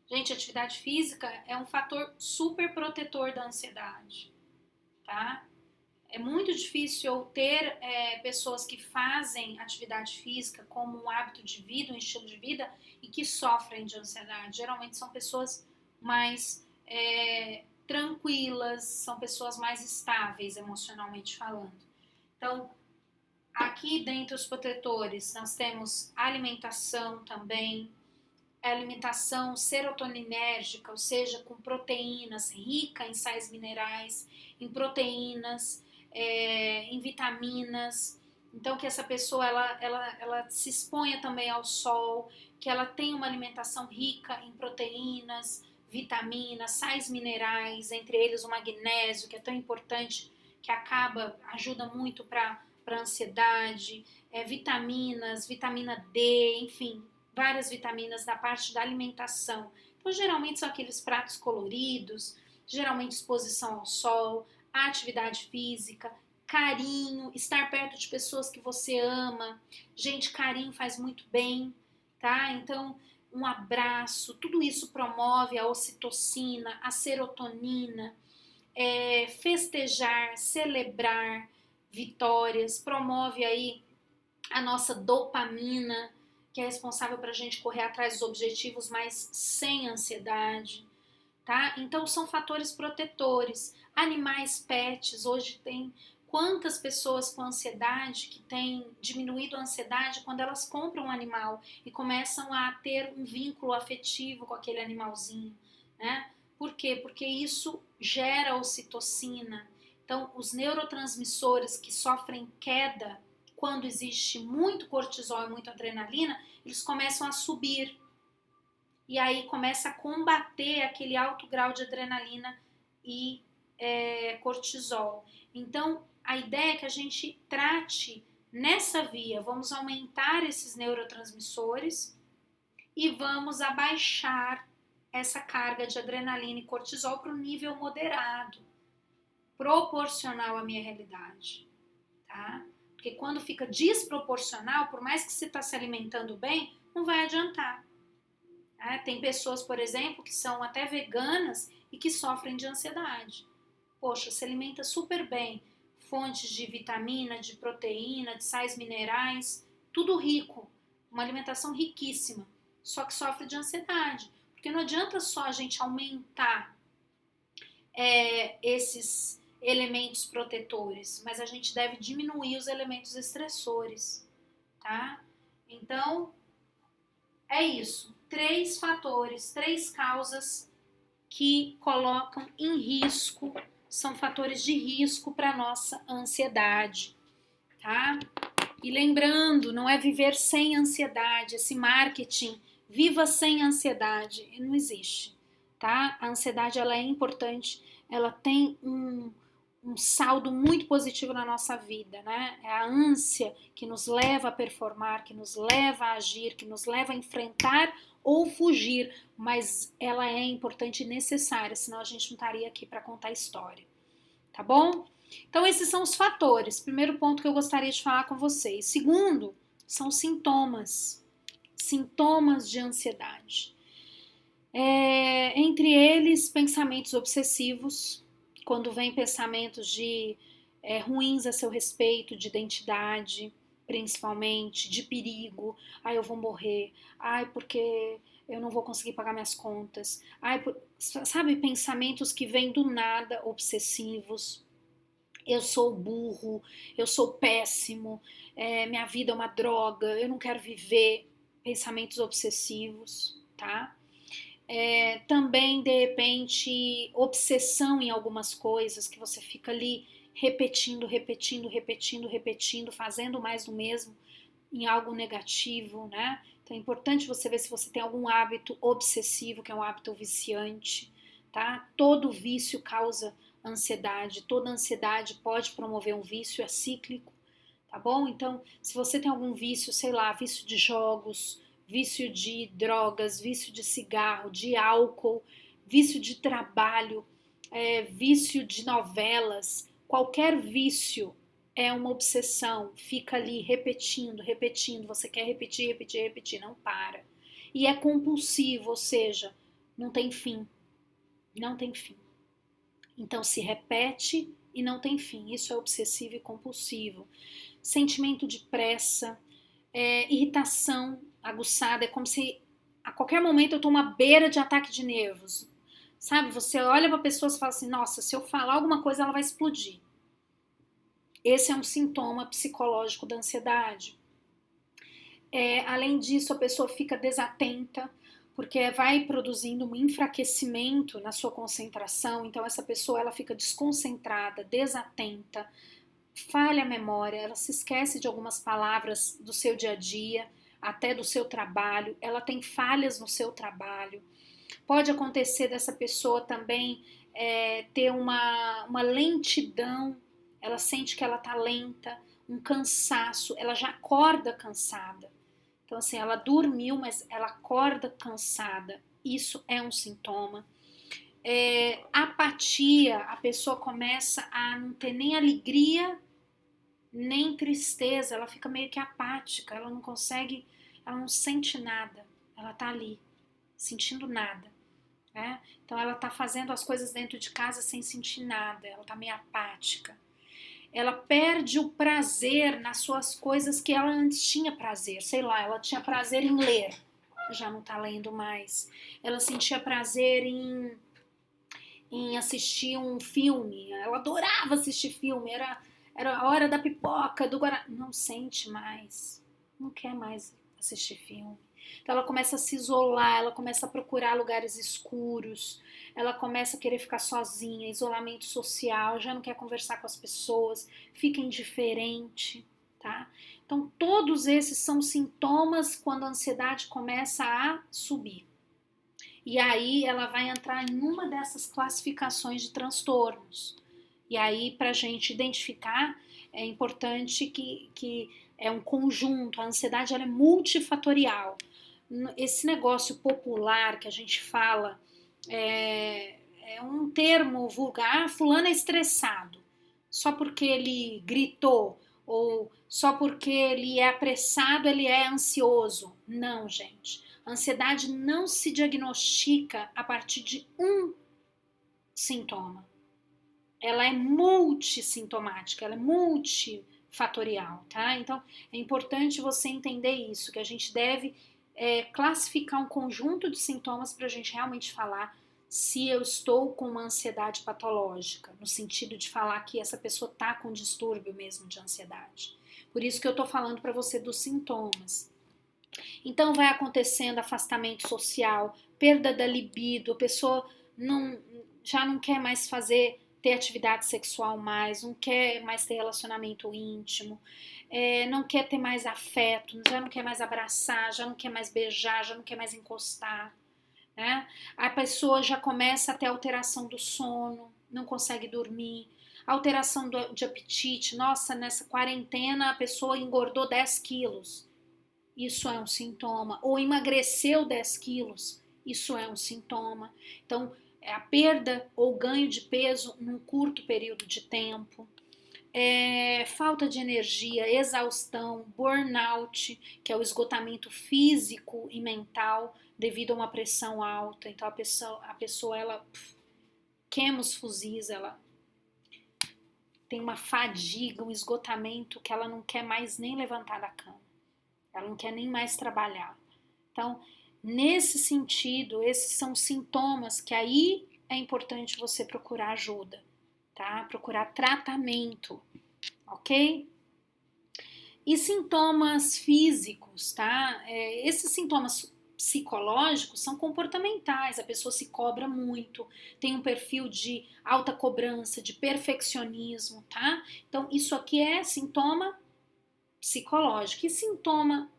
Gente, atividade física é um fator super protetor da ansiedade, tá? É muito difícil eu ter pessoas que fazem atividade física como um hábito de vida, um estilo de vida, e que sofrem de ansiedade. Geralmente são pessoas mais tranquilas, são pessoas mais estáveis emocionalmente falando. Então, aqui dentre os protetores, nós temos alimentação também, alimentação serotoninérgica, ou seja, com proteínas, rica em sais minerais, em proteínas, em vitaminas. Então, que essa pessoa ela se exponha também ao sol, que ela tenha uma alimentação rica em proteínas, vitaminas, sais minerais, entre eles o magnésio, que é tão importante, que ajuda muito para ansiedade, vitaminas, vitamina D, enfim, várias vitaminas da parte da alimentação. Então, geralmente são aqueles pratos coloridos, geralmente exposição ao sol, atividade física, carinho, estar perto de pessoas que você ama. Gente, carinho faz muito bem, tá? Então, um abraço, tudo isso promove a ocitocina, a serotonina, festejar, celebrar vitórias, promove aí a nossa dopamina, que é responsável para a gente correr atrás dos objetivos, mas sem ansiedade, tá? Então são fatores protetores. Animais, pets, hoje tem quantas pessoas com ansiedade que têm diminuído a ansiedade quando elas compram um animal e começam a ter um vínculo afetivo com aquele animalzinho, né? Por quê? Porque isso gera ocitocina. Então, os neurotransmissores que sofrem queda quando existe muito cortisol e muita adrenalina, eles começam a subir. E aí começa a combater aquele alto grau de adrenalina e cortisol. Então, a ideia é que a gente trate nessa via, vamos aumentar esses neurotransmissores e vamos abaixar essa carga de adrenalina e cortisol para um nível moderado, proporcional à minha realidade, tá? Porque quando fica desproporcional, por mais que você está se alimentando bem, não vai adiantar. Tem pessoas, por exemplo, que são até veganas e que sofrem de ansiedade. Poxa, se alimenta super bem, fontes de vitamina, de proteína, de sais minerais, tudo rico, uma alimentação riquíssima, só que sofre de ansiedade. Porque não adianta só a gente aumentar esses elementos protetores, mas a gente deve diminuir os elementos estressores, tá? Então, é isso. 3 fatores, 3 causas que colocam em risco, são fatores de risco para a nossa ansiedade, tá? E lembrando, não é viver sem ansiedade, esse marketing, viva sem ansiedade, não existe, tá? A ansiedade, ela é importante, ela tem um saldo muito positivo na nossa vida, né? É a ânsia que nos leva a performar, que nos leva a agir, que nos leva a enfrentar ou fugir, mas ela é importante e necessária, senão a gente não estaria aqui para contar a história, tá bom? Então esses são os fatores, primeiro ponto que eu gostaria de falar com vocês. Segundo, são sintomas de ansiedade. Entre eles, pensamentos obsessivos, quando vem pensamentos de ruins a seu respeito, de identidade, principalmente, de perigo, eu vou morrer, porque eu não vou conseguir pagar minhas contas, sabe, pensamentos que vêm do nada, obsessivos, eu sou burro, eu sou péssimo, minha vida é uma droga, eu não quero viver, pensamentos obsessivos, tá? Também, de repente, obsessão em algumas coisas, que você fica ali repetindo, fazendo mais do mesmo em algo negativo, né? Então é importante você ver se você tem algum hábito obsessivo, que é um hábito viciante, tá? Todo vício causa ansiedade, toda ansiedade pode promover um vício, é cíclico, tá bom? Então, se você tem algum vício, sei lá, vício de jogos, vício de drogas, vício de cigarro, de álcool, vício de trabalho, vício de novelas, qualquer vício é uma obsessão, fica ali repetindo, você quer repetir, não para. E é compulsivo, ou seja, não tem fim. Então se repete e não tem fim, isso é obsessivo e compulsivo. Sentimento de pressa, irritação aguçada, é como se a qualquer momento eu estou uma beira de ataque de nervos, sabe? Você olha para a pessoa e fala assim, nossa, se eu falar alguma coisa ela vai explodir. Esse é um sintoma psicológico da ansiedade. Além disso, a pessoa fica desatenta, porque vai produzindo um enfraquecimento na sua concentração, então essa pessoa ela fica desconcentrada, desatenta, falha a memória, ela se esquece de algumas palavras do seu dia a dia, até do seu trabalho, ela tem falhas no seu trabalho. Pode acontecer dessa pessoa também ter uma lentidão, ela sente que ela está lenta, um cansaço, ela já acorda cansada. Então, assim, ela dormiu, mas ela acorda cansada. Isso é um sintoma. Apatia, a pessoa começa a não ter nem alegria, nem tristeza, ela fica meio que apática, ela não consegue, ela não sente nada, ela tá ali, sentindo nada, né? Então ela tá fazendo as coisas dentro de casa sem sentir nada, ela tá meio apática. ela perde o prazer nas suas coisas que ela antes tinha prazer. Sei lá, ela tinha prazer em ler, já não está lendo mais. Ela sentia prazer em assistir um filme, ela adorava assistir filme, era a hora da pipoca, do Guaraná. Não sente mais, não quer mais assistir filme. Então ela começa a se isolar, ela começa a procurar lugares escuros, ela começa a querer ficar sozinha, isolamento social, já não quer conversar com as pessoas, fica indiferente, tá? Então todos esses são sintomas quando a ansiedade começa a subir. E aí ela vai entrar em uma dessas classificações de transtornos. E aí, para a gente identificar, é importante que é um conjunto, a ansiedade ela é multifatorial. Esse negócio popular que a gente fala é um termo vulgar, fulano é estressado, só porque ele gritou, ou só porque ele é apressado, ele é ansioso. Não, gente. A ansiedade não se diagnostica a partir de um sintoma. Ela é multissintomática, ela é multifatorial, tá? Então, é importante você entender isso, que a gente deve classificar um conjunto de sintomas para a gente realmente falar se eu estou com uma ansiedade patológica, no sentido de falar que essa pessoa está com distúrbio mesmo de ansiedade. Por isso que eu estou falando para você dos sintomas. Então vai acontecendo afastamento social, perda da libido, a pessoa já não quer mais ter atividade sexual mais, não quer mais ter relacionamento íntimo, não quer ter mais afeto, já não quer mais abraçar, já não quer mais beijar, já não quer mais encostar, né? A pessoa já começa a ter alteração do sono, não consegue dormir, alteração de apetite. Nossa, nessa quarentena a pessoa engordou 10 quilos. Isso é um sintoma. Ou emagreceu 10 quilos. Isso é um sintoma. Então, é a perda ou ganho de peso num curto período de tempo. Falta de energia, exaustão, burnout, que é o esgotamento físico e mental devido a uma pressão alta. Então, a pessoa ela queima os fuzis, ela tem uma fadiga, um esgotamento que ela não quer mais nem levantar da cama. Ela não quer nem mais trabalhar. Então, nesse sentido, esses são sintomas que aí é importante você procurar ajuda, tá? Procurar tratamento, ok? E sintomas físicos, tá? Esses sintomas psicológicos são comportamentais, a pessoa se cobra muito, tem um perfil de alta cobrança, de perfeccionismo, tá? Então, isso aqui é sintoma psicológico. E sintoma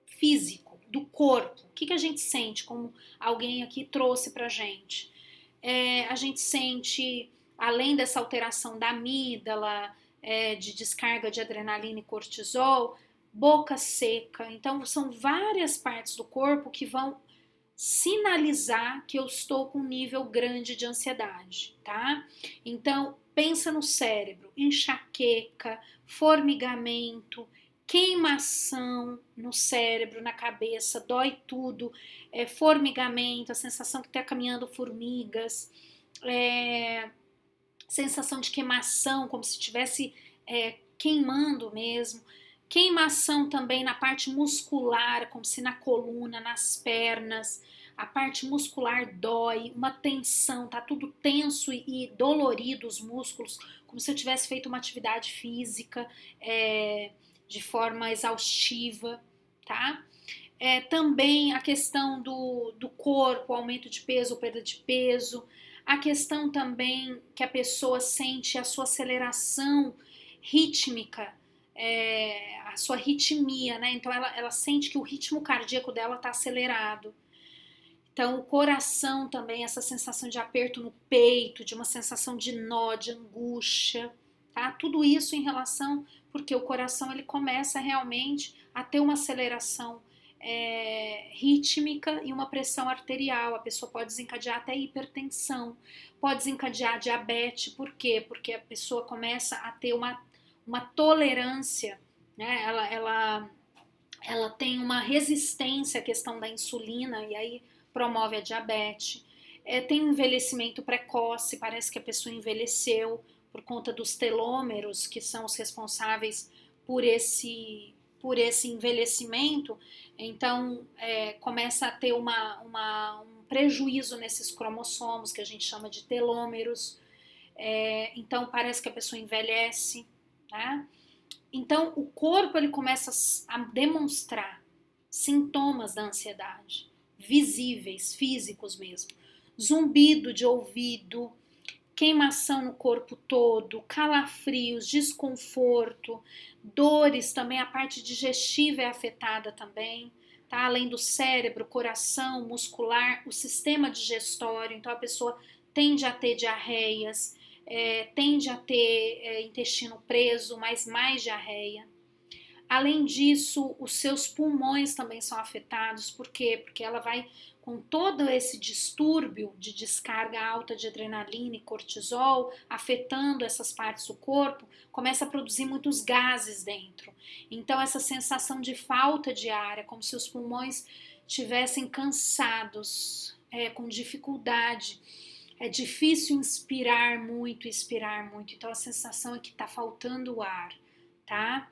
físico, do corpo, o que a gente sente, como alguém aqui trouxe pra gente? A gente sente, além dessa alteração da amígdala, de descarga de adrenalina e cortisol, boca seca. Então, são várias partes do corpo que vão sinalizar que eu estou com um nível grande de ansiedade, tá? Então, pensa no cérebro, enxaqueca, formigamento, queimação no cérebro, na cabeça, dói tudo, formigamento, a sensação que está caminhando formigas, sensação de queimação, como se estivesse queimando mesmo, queimação também na parte muscular, como se na coluna, nas pernas, a parte muscular dói, uma tensão, tá tudo tenso e dolorido os músculos, como se eu tivesse feito uma atividade física de forma exaustiva, tá? Também a questão do corpo, aumento de peso ou perda de peso, a questão também que a pessoa sente a sua aceleração rítmica, a sua arritmia, né? Então ela sente que o ritmo cardíaco dela está acelerado. Então o coração também, essa sensação de aperto no peito, de uma sensação de nó, de angústia, tá? Tudo isso em relação, porque o coração ele começa realmente a ter uma aceleração rítmica e uma pressão arterial. A pessoa pode desencadear até hipertensão, pode desencadear diabetes. Por quê? Porque a pessoa começa a ter uma tolerância, né? Ela tem uma resistência à questão da insulina e aí promove a diabetes. Tem um envelhecimento precoce, parece que a pessoa envelheceu por conta dos telômeros, que são os responsáveis por esse envelhecimento. Então, começa a ter um prejuízo nesses cromossomos, que a gente chama de telômeros. Então, parece que a pessoa envelhece, né? Então, o corpo ele começa a demonstrar sintomas da ansiedade, visíveis, físicos mesmo. Zumbido de ouvido, queimação no corpo todo, calafrios, desconforto, dores também, a parte digestiva é afetada também, tá? Além do cérebro, coração, muscular, o sistema digestório, então a pessoa tende a ter diarreias, tende a ter intestino preso, mas mais diarreia. Além disso, os seus pulmões também são afetados, por quê? Porque ela vai, com todo esse distúrbio de descarga alta de adrenalina e cortisol, afetando essas partes do corpo, começa a produzir muitos gases dentro. Então, essa sensação de falta de ar, é como se os pulmões estivessem cansados, com dificuldade. É difícil inspirar muito, expirar muito. Então, a sensação é que está faltando ar, tá?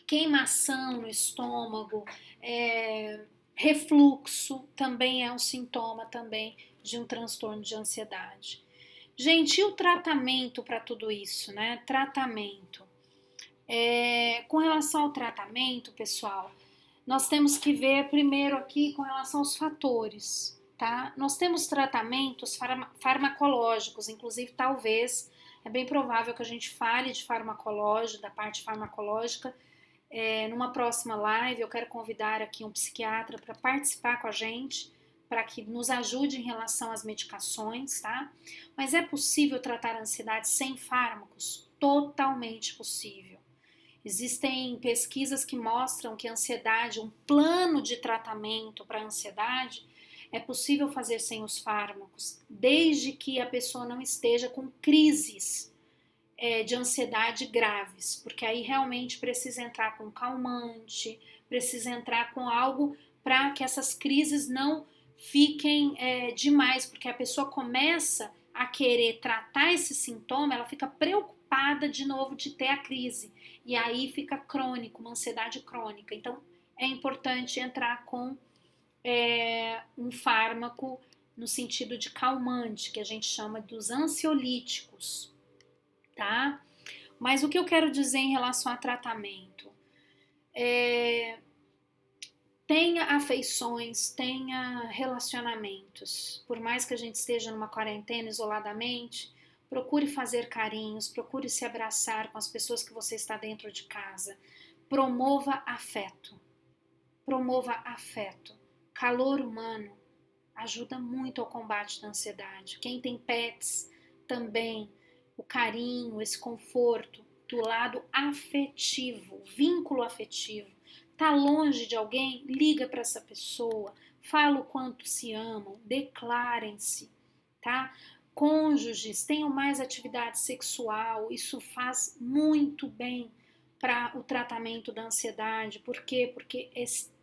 Queimação no estômago, refluxo também é um sintoma também de um transtorno de ansiedade. Gente, e o tratamento para tudo isso, né? Tratamento. Com relação ao tratamento, pessoal, nós temos que ver primeiro aqui com relação aos fatores, tá? Nós temos tratamentos farmacológicos, inclusive talvez, é bem provável que a gente fale de farmacológico, da parte farmacológica, numa próxima live. Eu quero convidar aqui um psiquiatra para participar com a gente, para que nos ajude em relação às medicações, tá? Mas é possível tratar a ansiedade sem fármacos? Totalmente possível. Existem pesquisas que mostram que a ansiedade, um plano de tratamento para a ansiedade, é possível fazer sem os fármacos, desde que a pessoa não esteja com crises de ansiedade graves, porque aí realmente precisa entrar com calmante, precisa entrar com algo para que essas crises não fiquem demais, porque a pessoa começa a querer tratar esse sintoma, ela fica preocupada de novo de ter a crise, e aí fica crônico, uma ansiedade crônica. Então é importante entrar com um fármaco no sentido de calmante, que a gente chama dos ansiolíticos, tá? Mas o que eu quero dizer em relação a tratamento? Tenha afeições, tenha relacionamentos. Por mais que a gente esteja numa quarentena isoladamente, procure fazer carinhos, procure se abraçar com as pessoas que você está dentro de casa. Promova afeto. Promova afeto. Calor humano ajuda muito ao combate da ansiedade. Quem tem pets também, o carinho, esse conforto do lado afetivo, vínculo afetivo. Tá longe de alguém? Liga para essa pessoa, fala o quanto se amam, declarem-se, tá? Cônjuges, tenham mais atividade sexual, isso faz muito bem para o tratamento da ansiedade. Por quê? Porque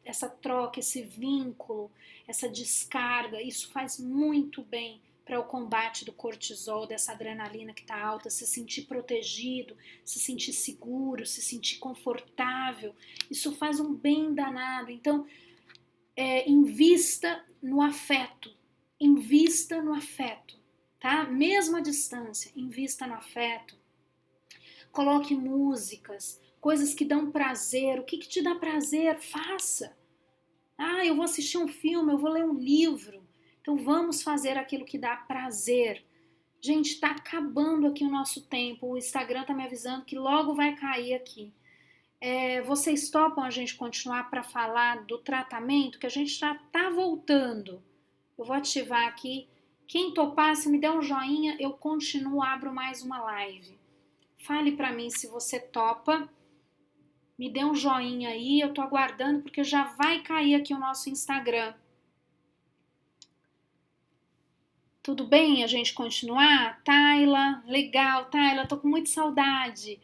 essa troca, esse vínculo, essa descarga, isso faz muito bem para o combate do cortisol, dessa adrenalina que está alta, se sentir protegido, se sentir seguro, se sentir confortável. Isso faz um bem danado. Então, invista no afeto. Invista no afeto, tá? Mesmo à distância, invista no afeto. Coloque músicas, coisas que dão prazer. O que te dá prazer? Faça. Eu vou assistir um filme, eu vou ler um livro. Então vamos fazer aquilo que dá prazer. Gente, está acabando aqui o nosso tempo. O Instagram está me avisando que logo vai cair aqui. Vocês topam a gente continuar para falar do tratamento, que a gente já está voltando. Eu vou ativar aqui. Quem topar, se me der um joinha, eu continuo, abro mais uma live. Fale para mim se você topa. Me dê um joinha aí, eu tô aguardando, porque já vai cair aqui o nosso Instagram. Tudo bem a gente continuar? Tayla, legal. Tayla, tô com muita saudade.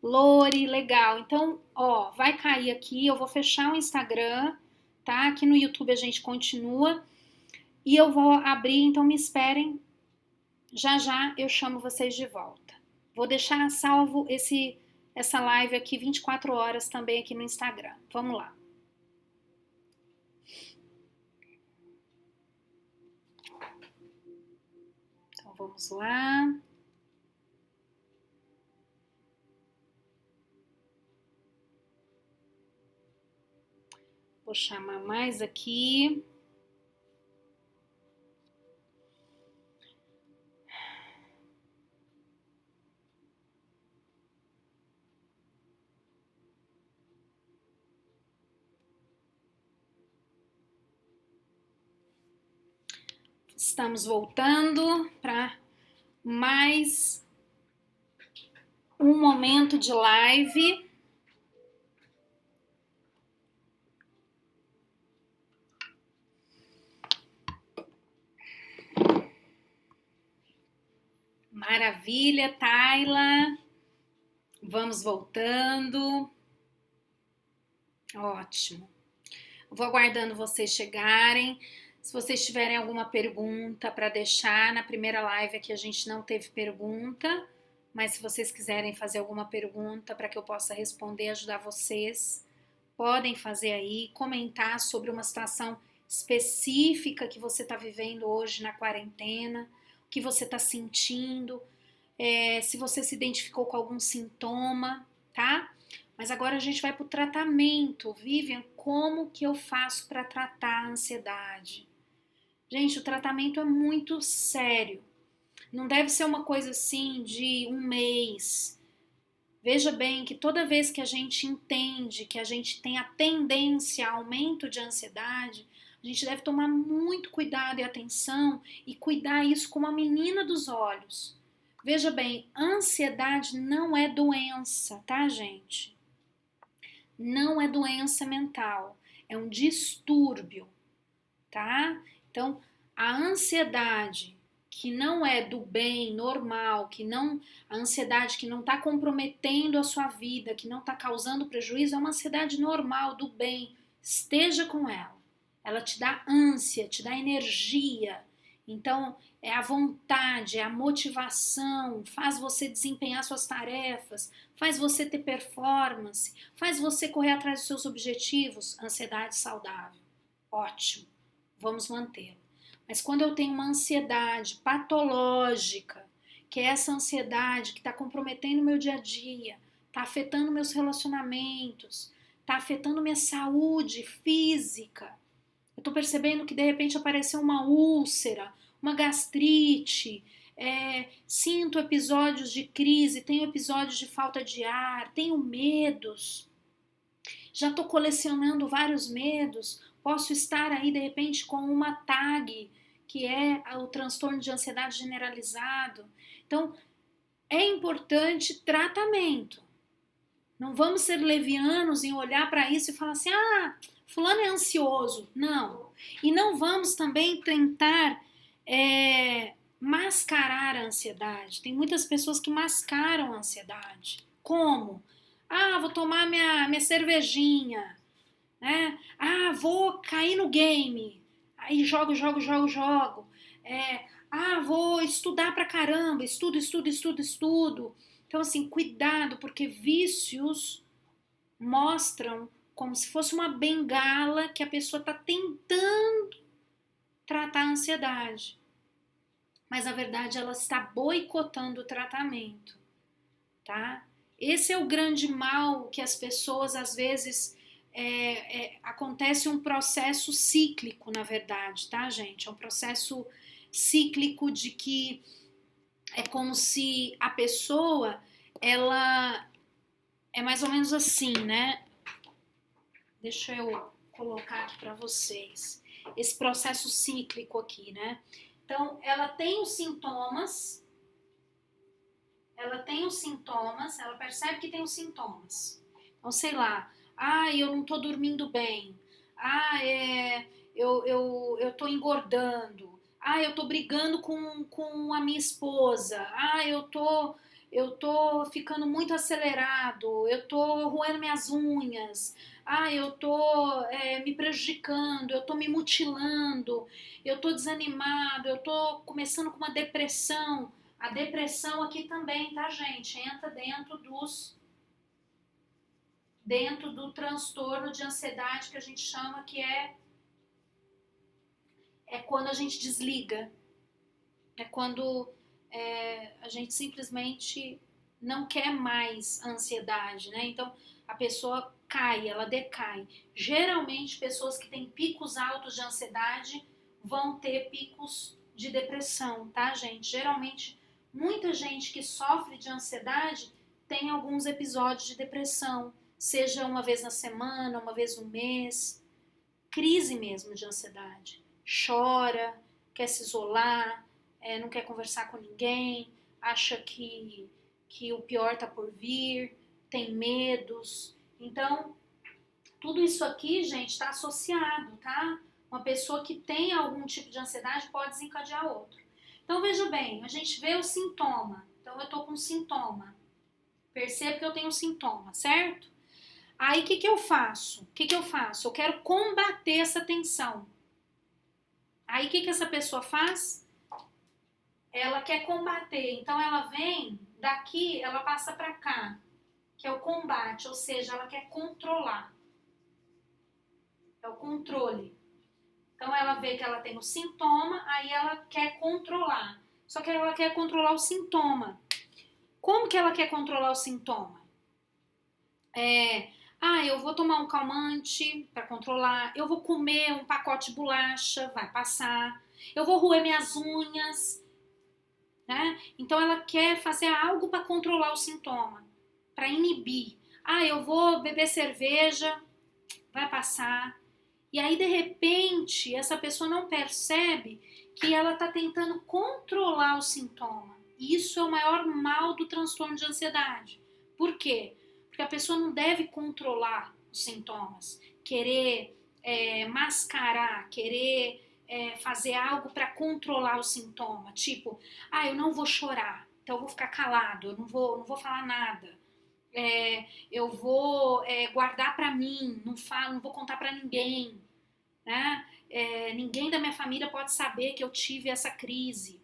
Lori, legal. Então, vai cair aqui, eu vou fechar o Instagram, tá? Aqui no YouTube a gente continua. E eu vou abrir, então me esperem. Já já eu chamo vocês de volta. Vou deixar salvo essa live aqui 24 horas também aqui no Instagram. Vamos lá. Então vamos lá. Vou chamar mais aqui. Estamos voltando para mais um momento de live. Maravilha, Tayla. Vamos voltando. Ótimo. Vou aguardando vocês chegarem. Se vocês tiverem alguma pergunta para deixar, na primeira live aqui a gente não teve pergunta, mas se vocês quiserem fazer alguma pergunta para que eu possa responder, ajudar vocês, podem fazer aí, comentar sobre uma situação específica que você está vivendo hoje na quarentena, o que você está sentindo, se você se identificou com algum sintoma, tá? Mas agora a gente vai para o tratamento. Vivian, como que eu faço para tratar a ansiedade? Gente, o tratamento é muito sério. Não deve ser uma coisa assim de um mês. Veja bem que toda vez que a gente entende que a gente tem a tendência a aumento de ansiedade, a gente deve tomar muito cuidado e atenção e cuidar isso como a menina dos olhos. Veja bem, ansiedade não é doença, tá, gente? Não é doença mental, é um distúrbio, tá? Então, a ansiedade que não é do bem normal, a ansiedade que não está comprometendo a sua vida, que não está causando prejuízo, é uma ansiedade normal, do bem. Esteja com ela. Ela te dá ânsia, te dá energia. Então, é a vontade, é a motivação, faz você desempenhar suas tarefas, faz você ter performance, faz você correr atrás dos seus objetivos. Ansiedade saudável. Ótimo. Vamos mantê-lo. Mas quando eu tenho uma ansiedade patológica, que é essa ansiedade que está comprometendo o meu dia a dia, está afetando meus relacionamentos, está afetando minha saúde física, eu estou percebendo que de repente apareceu uma úlcera, uma gastrite, sinto episódios de crise, tenho episódios de falta de ar, tenho medos, já estou colecionando vários medos, posso estar aí de repente com uma TAG, que é o transtorno de ansiedade generalizado. Então, é importante tratamento. Não vamos ser levianos em olhar para isso e falar assim, fulano é ansioso. Não. E não vamos também tentar mascarar a ansiedade. Tem muitas pessoas que mascaram a ansiedade. Como? Vou tomar minha cervejinha, né? Vou cair no game. Aí jogo. Vou estudar pra caramba. Estudo. Então, assim, cuidado, porque vícios mostram como se fosse uma bengala que a pessoa está tentando tratar a ansiedade. Mas, na verdade, ela está boicotando o tratamento, tá? Esse é o grande mal que as pessoas, às vezes, acontece um processo cíclico, na verdade, tá, gente? É um processo cíclico de que é como se a pessoa, ela é mais ou menos assim, né? Deixa eu colocar aqui para vocês esse processo cíclico aqui, né? Então, ela tem os sintomas, ela percebe que tem os sintomas. Então, sei lá, eu não tô dormindo bem, eu tô engordando, eu tô brigando com a minha esposa, eu tô ficando muito acelerado, eu tô roendo minhas unhas, eu tô me prejudicando, eu tô me mutilando, eu tô desanimado, eu tô começando com uma depressão. A depressão aqui também, tá, gente? Entra dentro do transtorno de ansiedade que a gente chama que é quando a gente desliga. É quando a gente simplesmente não quer mais a ansiedade, né? Então, a pessoa cai, ela decai. Geralmente, pessoas que têm picos altos de ansiedade vão ter picos de depressão, tá, gente? Geralmente, muita gente que sofre de ansiedade tem alguns episódios de depressão, seja uma vez na semana, uma vez no mês, crise mesmo de ansiedade. Chora, quer se isolar, não quer conversar com ninguém, acha que o pior está por vir, tem medos. Então, tudo isso aqui, gente, está associado, tá? Uma pessoa que tem algum tipo de ansiedade pode desencadear outro. Então, veja bem, a gente vê o sintoma. Então, eu estou com sintoma. Percebo que eu tenho sintoma, certo? Aí, o que eu faço? Eu quero combater essa tensão. Aí, o que essa pessoa faz? Ela quer combater. Então, ela vem daqui, ela passa para cá, que é o combate, ou seja, ela quer controlar. É o controle. Então, ela vê que ela tem o sintoma, aí ela quer controlar. Só que ela quer controlar o sintoma. Como que ela quer controlar o sintoma? Eu vou tomar um calmante para controlar, eu vou comer um pacote de bolacha, vai passar, eu vou roer minhas unhas, né? Então ela quer fazer algo para controlar o sintoma, para inibir. Eu vou beber cerveja, vai passar. E aí, de repente, essa pessoa não percebe que ela está tentando controlar o sintoma. E isso é o maior mal do transtorno de ansiedade. Por quê? Porque a pessoa não deve controlar os sintomas, querer mascarar, querer fazer algo para controlar o sintoma. Tipo, eu não vou chorar, então eu vou ficar calado, eu não vou falar nada. Eu vou guardar para mim, não vou contar para ninguém, né? Ninguém da minha família pode saber que eu tive essa crise.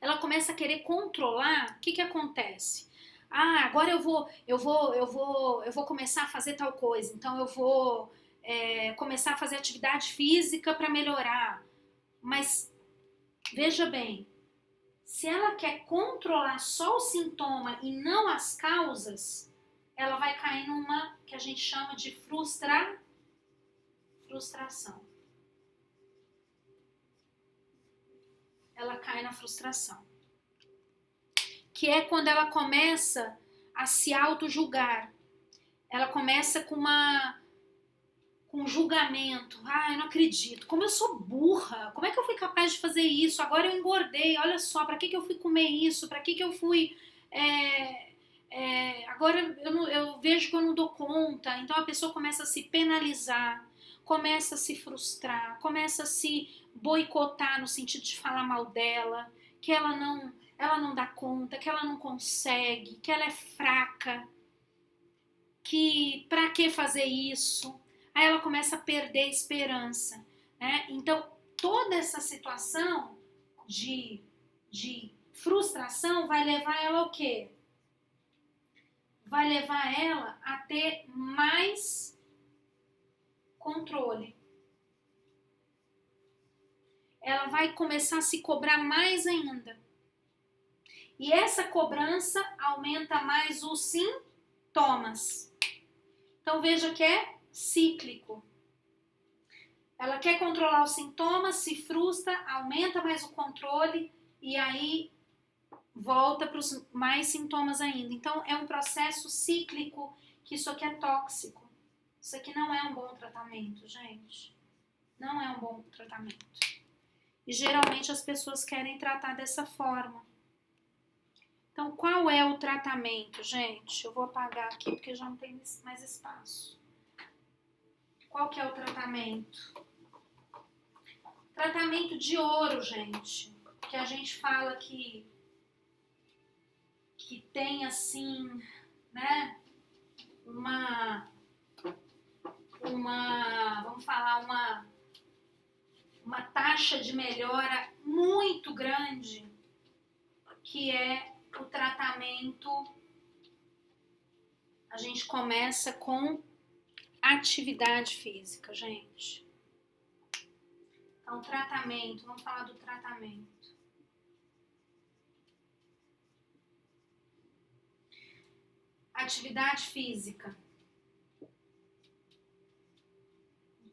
Ela começa a querer controlar. O que acontece? Agora eu vou começar a fazer tal coisa. Então eu vou começar a fazer atividade física para melhorar. Mas veja bem, se ela quer controlar só o sintoma e não as causas, ela vai cair numa que a gente chama de frustração. Ela cai na frustração. Que é quando ela começa a se auto-julgar. Ela começa com um julgamento. Eu não acredito. Como eu sou burra. Como é que eu fui capaz de fazer isso? Agora eu engordei. Olha só, para que eu fui comer isso? Para que eu fui... agora eu vejo que eu não dou conta. Então a pessoa começa a se penalizar, começa a se frustrar, começa a se boicotar no sentido de falar mal dela, que ela não dá conta, que ela não consegue, que ela é fraca, que pra que fazer isso? Aí ela começa a perder a esperança, né? Então, toda essa situação de frustração vai levar ela ao quê? Vai levar ela a ter mais controle. Ela vai começar a se cobrar mais ainda. E essa cobrança aumenta mais os sintomas. Então veja que é cíclico. Ela quer controlar os sintomas, se frustra, aumenta mais o controle e aí volta para os mais sintomas ainda. Então é um processo cíclico, que isso aqui é tóxico. Isso aqui não é um bom tratamento, gente. Não é um bom tratamento. E geralmente as pessoas querem tratar dessa forma. Então, qual é o tratamento, gente? Eu vou apagar aqui porque já não tem mais espaço. Qual que é o tratamento? Tratamento de ouro, gente. Que a gente fala que tem assim, né? Vamos falar, uma taxa de melhora muito grande que é o tratamento. A gente começa com atividade física, gente. Então, tratamento, vamos falar do tratamento. Atividade física.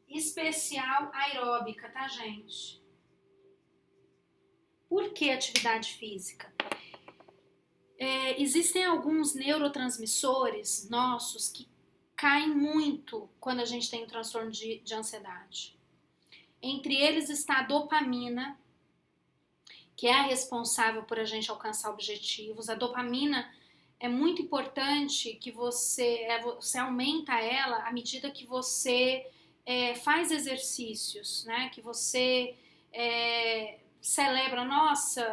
Especial aeróbica, tá, gente? Por que atividade física? Existem alguns neurotransmissores nossos que caem muito quando a gente tem um transtorno de ansiedade. Entre eles está a dopamina, que é a responsável por a gente alcançar objetivos. A dopamina é muito importante que você aumenta ela à medida que você faz exercícios, né? Que você celebra, nossa,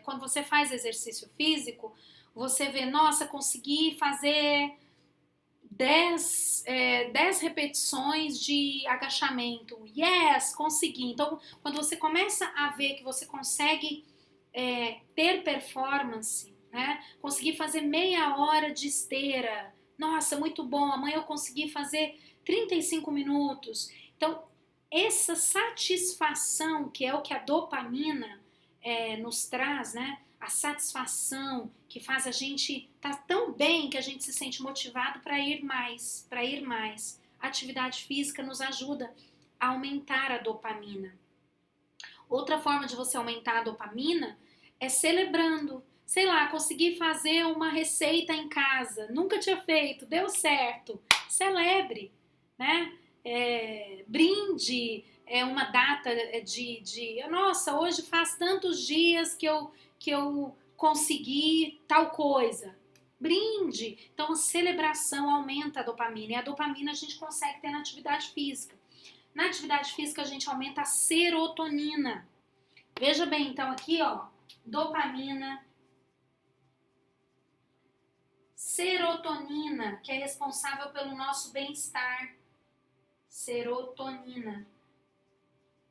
quando você faz exercício físico, você vê, nossa, consegui fazer 10 repetições de agachamento, yes, consegui. Então, quando você começa a ver que você consegue ter performance, né? Conseguir fazer meia hora de esteira, nossa, muito bom, amanhã eu consegui fazer 35 minutos. Então, essa satisfação, que é o que a dopamina nos traz, né? A satisfação que faz a gente estar tão bem que a gente se sente motivado para ir mais, A atividade física nos ajuda a aumentar a dopamina. Outra forma de você aumentar a dopamina é celebrando. Sei lá, consegui fazer uma receita em casa, nunca tinha feito, deu certo. Celebre, né? Brinde, uma data nossa, hoje faz tantos dias que eu consegui tal coisa. Brinde. Então, a celebração aumenta a dopamina. E a dopamina a gente consegue ter na atividade física. Na atividade física, a gente aumenta a serotonina. Veja bem, então, aqui, ó, dopamina, serotonina, que é responsável pelo nosso bem-estar. Serotonina,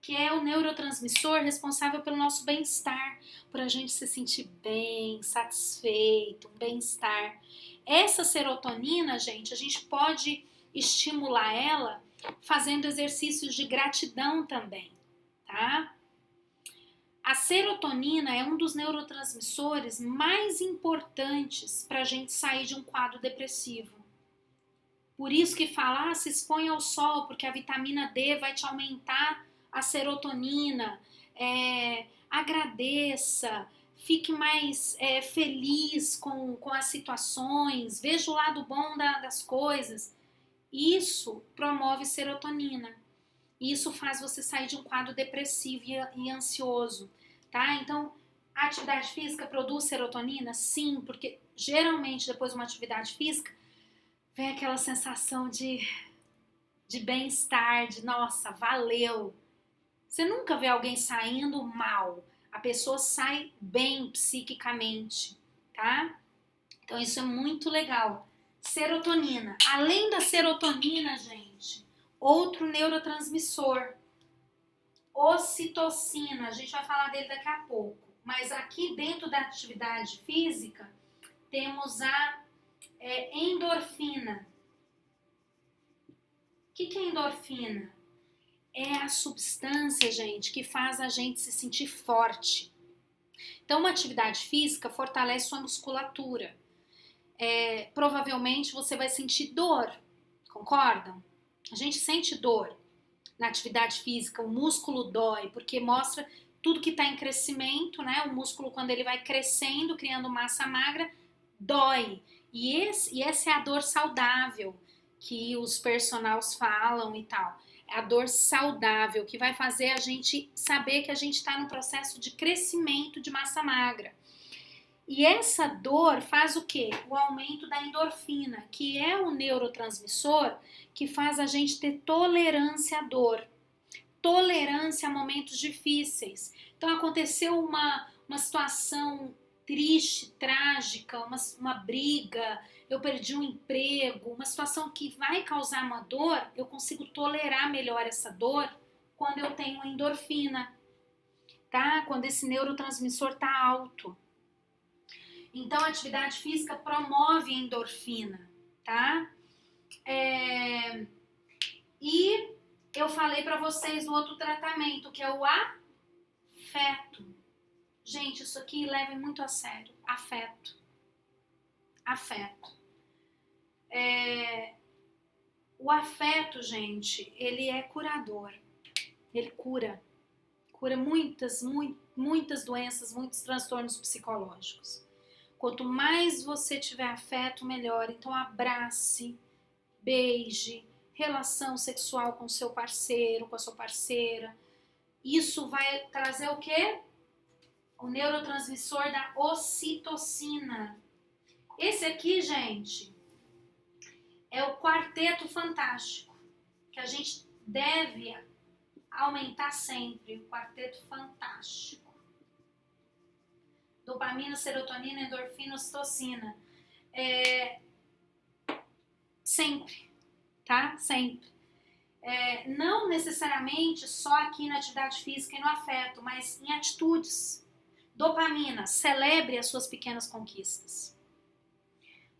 que é o neurotransmissor responsável pelo nosso bem-estar, por a gente se sentir bem, satisfeito, bem-estar. Essa serotonina, gente, a gente pode estimular ela fazendo exercícios de gratidão também, tá? A serotonina é um dos neurotransmissores mais importantes para a gente sair de um quadro depressivo. Por isso que fala, se expõe ao sol, porque a vitamina D vai te aumentar a serotonina. Agradeça, fique mais feliz com as situações, veja o lado bom das coisas. Isso promove serotonina. Isso faz você sair de um quadro depressivo e ansioso, tá? Então, a atividade física produz serotonina? Sim, porque geralmente depois de uma atividade física vem aquela sensação de bem-estar, de nossa, valeu. Você nunca vê alguém saindo mal. A pessoa sai bem psiquicamente, tá? Então isso é muito legal. Serotonina. Além da serotonina, gente, outro neurotransmissor, ocitocina. A gente vai falar dele daqui a pouco. Mas aqui dentro da atividade física, temos a endorfina. O que é endorfina? É a substância, gente, que faz a gente se sentir forte. Então, uma atividade física fortalece sua musculatura. Provavelmente você vai sentir dor, concordam? A gente sente dor na atividade física, o músculo dói, porque mostra tudo que está em crescimento, né? O músculo, quando ele vai crescendo, criando massa magra, dói. E essa é a dor saudável que os personagens falam e tal. É a dor saudável, que vai fazer a gente saber que a gente está num processo de crescimento de massa magra. E essa dor faz o quê? O aumento da endorfina, que é o neurotransmissor que faz a gente ter tolerância à dor, tolerância a momentos difíceis. Então aconteceu uma situação triste, trágica, uma briga, eu perdi um emprego, uma situação que vai causar uma dor, eu consigo tolerar melhor essa dor quando eu tenho a endorfina, tá? Quando esse neurotransmissor tá alto. Então, a atividade física promove a endorfina, tá? E eu falei para vocês do outro tratamento, que é o afeto. Gente, isso aqui levem muito a sério. Afeto. Afeto. O afeto, gente, ele é curador. Ele cura. Cura muitas doenças, muitos transtornos psicológicos. Quanto mais você tiver afeto, melhor. Então, abrace, beije, relação sexual com seu parceiro, com a sua parceira. Isso vai trazer o quê? O neurotransmissor da ocitocina. Esse aqui, gente, é o quarteto fantástico, que a gente deve aumentar sempre. O quarteto fantástico. Dopamina, serotonina, endorfina, ocitocina. Sempre, tá? Sempre. Não necessariamente só aqui na atividade física e no afeto, mas em atitudes. Dopamina, celebre as suas pequenas conquistas.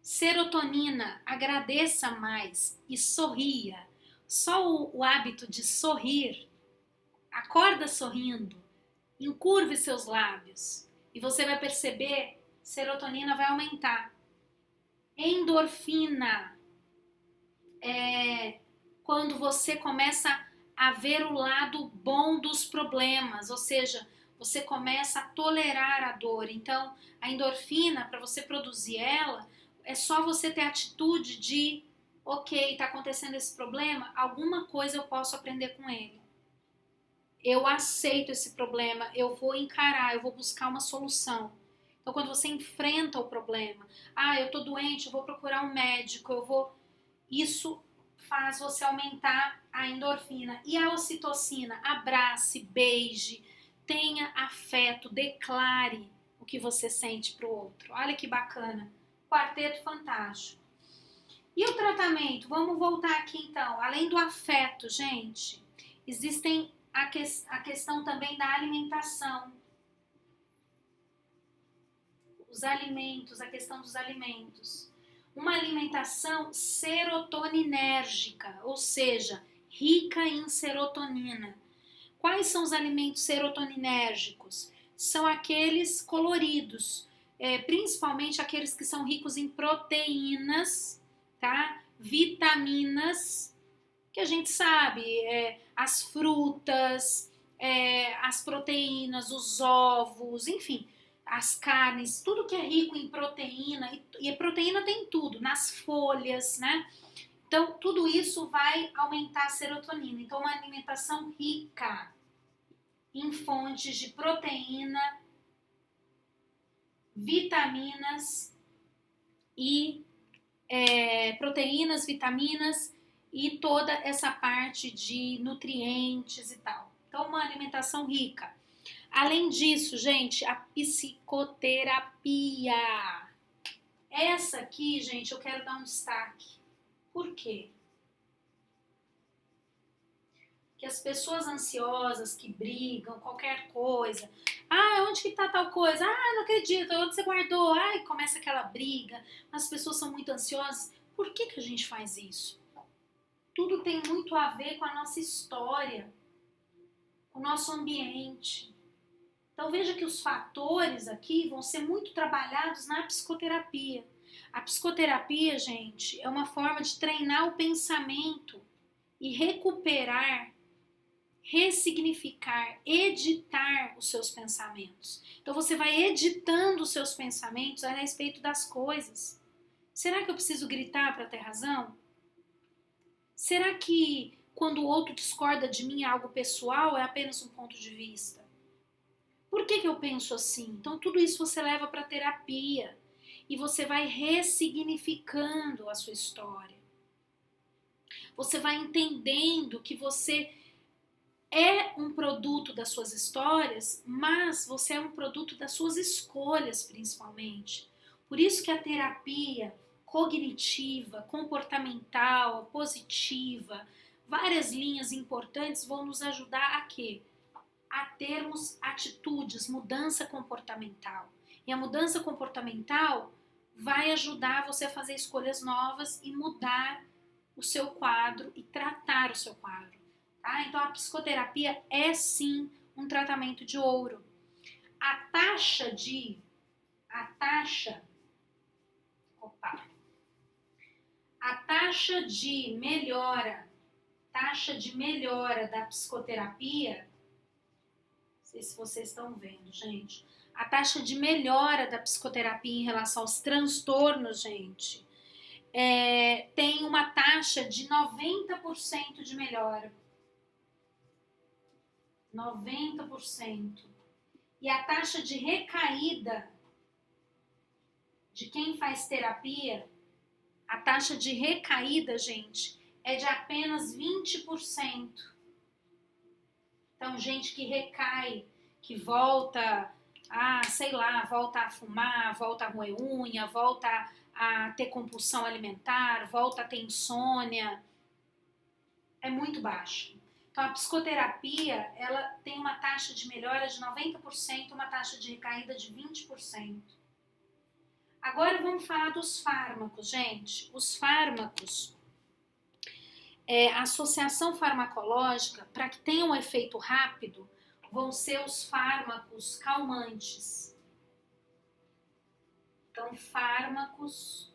Serotonina, agradeça mais e sorria. Só o hábito de sorrir, acorda sorrindo, encurve seus lábios e você vai perceber, serotonina vai aumentar. Endorfina, quando você começa a ver o lado bom dos problemas, ou seja, você começa a tolerar a dor. Então, a endorfina, para você produzir ela, é só você ter a atitude de, ok, está acontecendo esse problema, alguma coisa eu posso aprender com ele. Eu aceito esse problema, eu vou encarar, eu vou buscar uma solução. Então, quando você enfrenta o problema, eu tô doente, eu vou procurar um médico, isso faz você aumentar a endorfina. E a ocitocina, abrace, beije, tenha afeto, declare o que você sente pro outro. Olha que bacana. Quarteto fantástico. E o tratamento? Vamos voltar aqui então. Além do afeto, gente, existem a questão também da alimentação. Os alimentos, a questão dos alimentos. Uma alimentação serotoninérgica, ou seja, rica em serotonina. Quais são os alimentos serotoninérgicos? São aqueles coloridos, principalmente aqueles que são ricos em proteínas, tá? Vitaminas, que a gente sabe, as frutas, as proteínas, os ovos, enfim, as carnes, tudo que é rico em proteína, e a proteína tem tudo, nas folhas, né? Então, tudo isso vai aumentar a serotonina. Então, uma alimentação rica em fontes de proteína, vitaminas e proteínas, vitaminas e toda essa parte de nutrientes e tal. Então, uma alimentação rica. Além disso, gente, a psicoterapia. Essa aqui, gente, eu quero dar um destaque. Por quê? Que as pessoas ansiosas que brigam, qualquer coisa. Onde que tá tal coisa? Não acredito, onde você guardou? Começa aquela briga. As pessoas são muito ansiosas. Por que a gente faz isso? Tudo tem muito a ver com a nossa história, com o nosso ambiente. Então veja que os fatores aqui vão ser muito trabalhados na psicoterapia. A psicoterapia, gente, é uma forma de treinar o pensamento e recuperar, ressignificar, editar os seus pensamentos. Então você vai editando os seus pensamentos a respeito das coisas. Será que eu preciso gritar para ter razão? Será que quando o outro discorda de mim é algo pessoal, é apenas um ponto de vista? Por que eu penso assim? Então tudo isso você leva para terapia e você vai ressignificando a sua história. Você vai entendendo que você é um produto das suas histórias, mas você é um produto das suas escolhas, principalmente. Por isso que a terapia cognitiva, comportamental, positiva, várias linhas importantes vão nos ajudar a quê? A termos atitudes, mudança comportamental. E a mudança comportamental vai ajudar você a fazer escolhas novas e mudar o seu quadro e tratar o seu quadro. Tá? Então a psicoterapia é sim um tratamento de ouro. A taxa de melhora da psicoterapia, não sei se vocês estão vendo, gente. A taxa de melhora da psicoterapia em relação aos transtornos, gente, tem uma taxa de 90% de melhora. 90%. E a taxa de recaída de quem faz terapia, a taxa de recaída, gente, é de apenas 20%. Então, gente que recai, que volta volta a fumar, volta a roer unha, volta a ter compulsão alimentar, volta a ter insônia, é muito baixo. Então, a psicoterapia, ela tem uma taxa de melhora de 90%, uma taxa de recaída de 20%. Agora vamos falar dos fármacos, gente. Os fármacos, a associação farmacológica, para que tenha um efeito rápido, vão ser os fármacos calmantes. Então, fármacos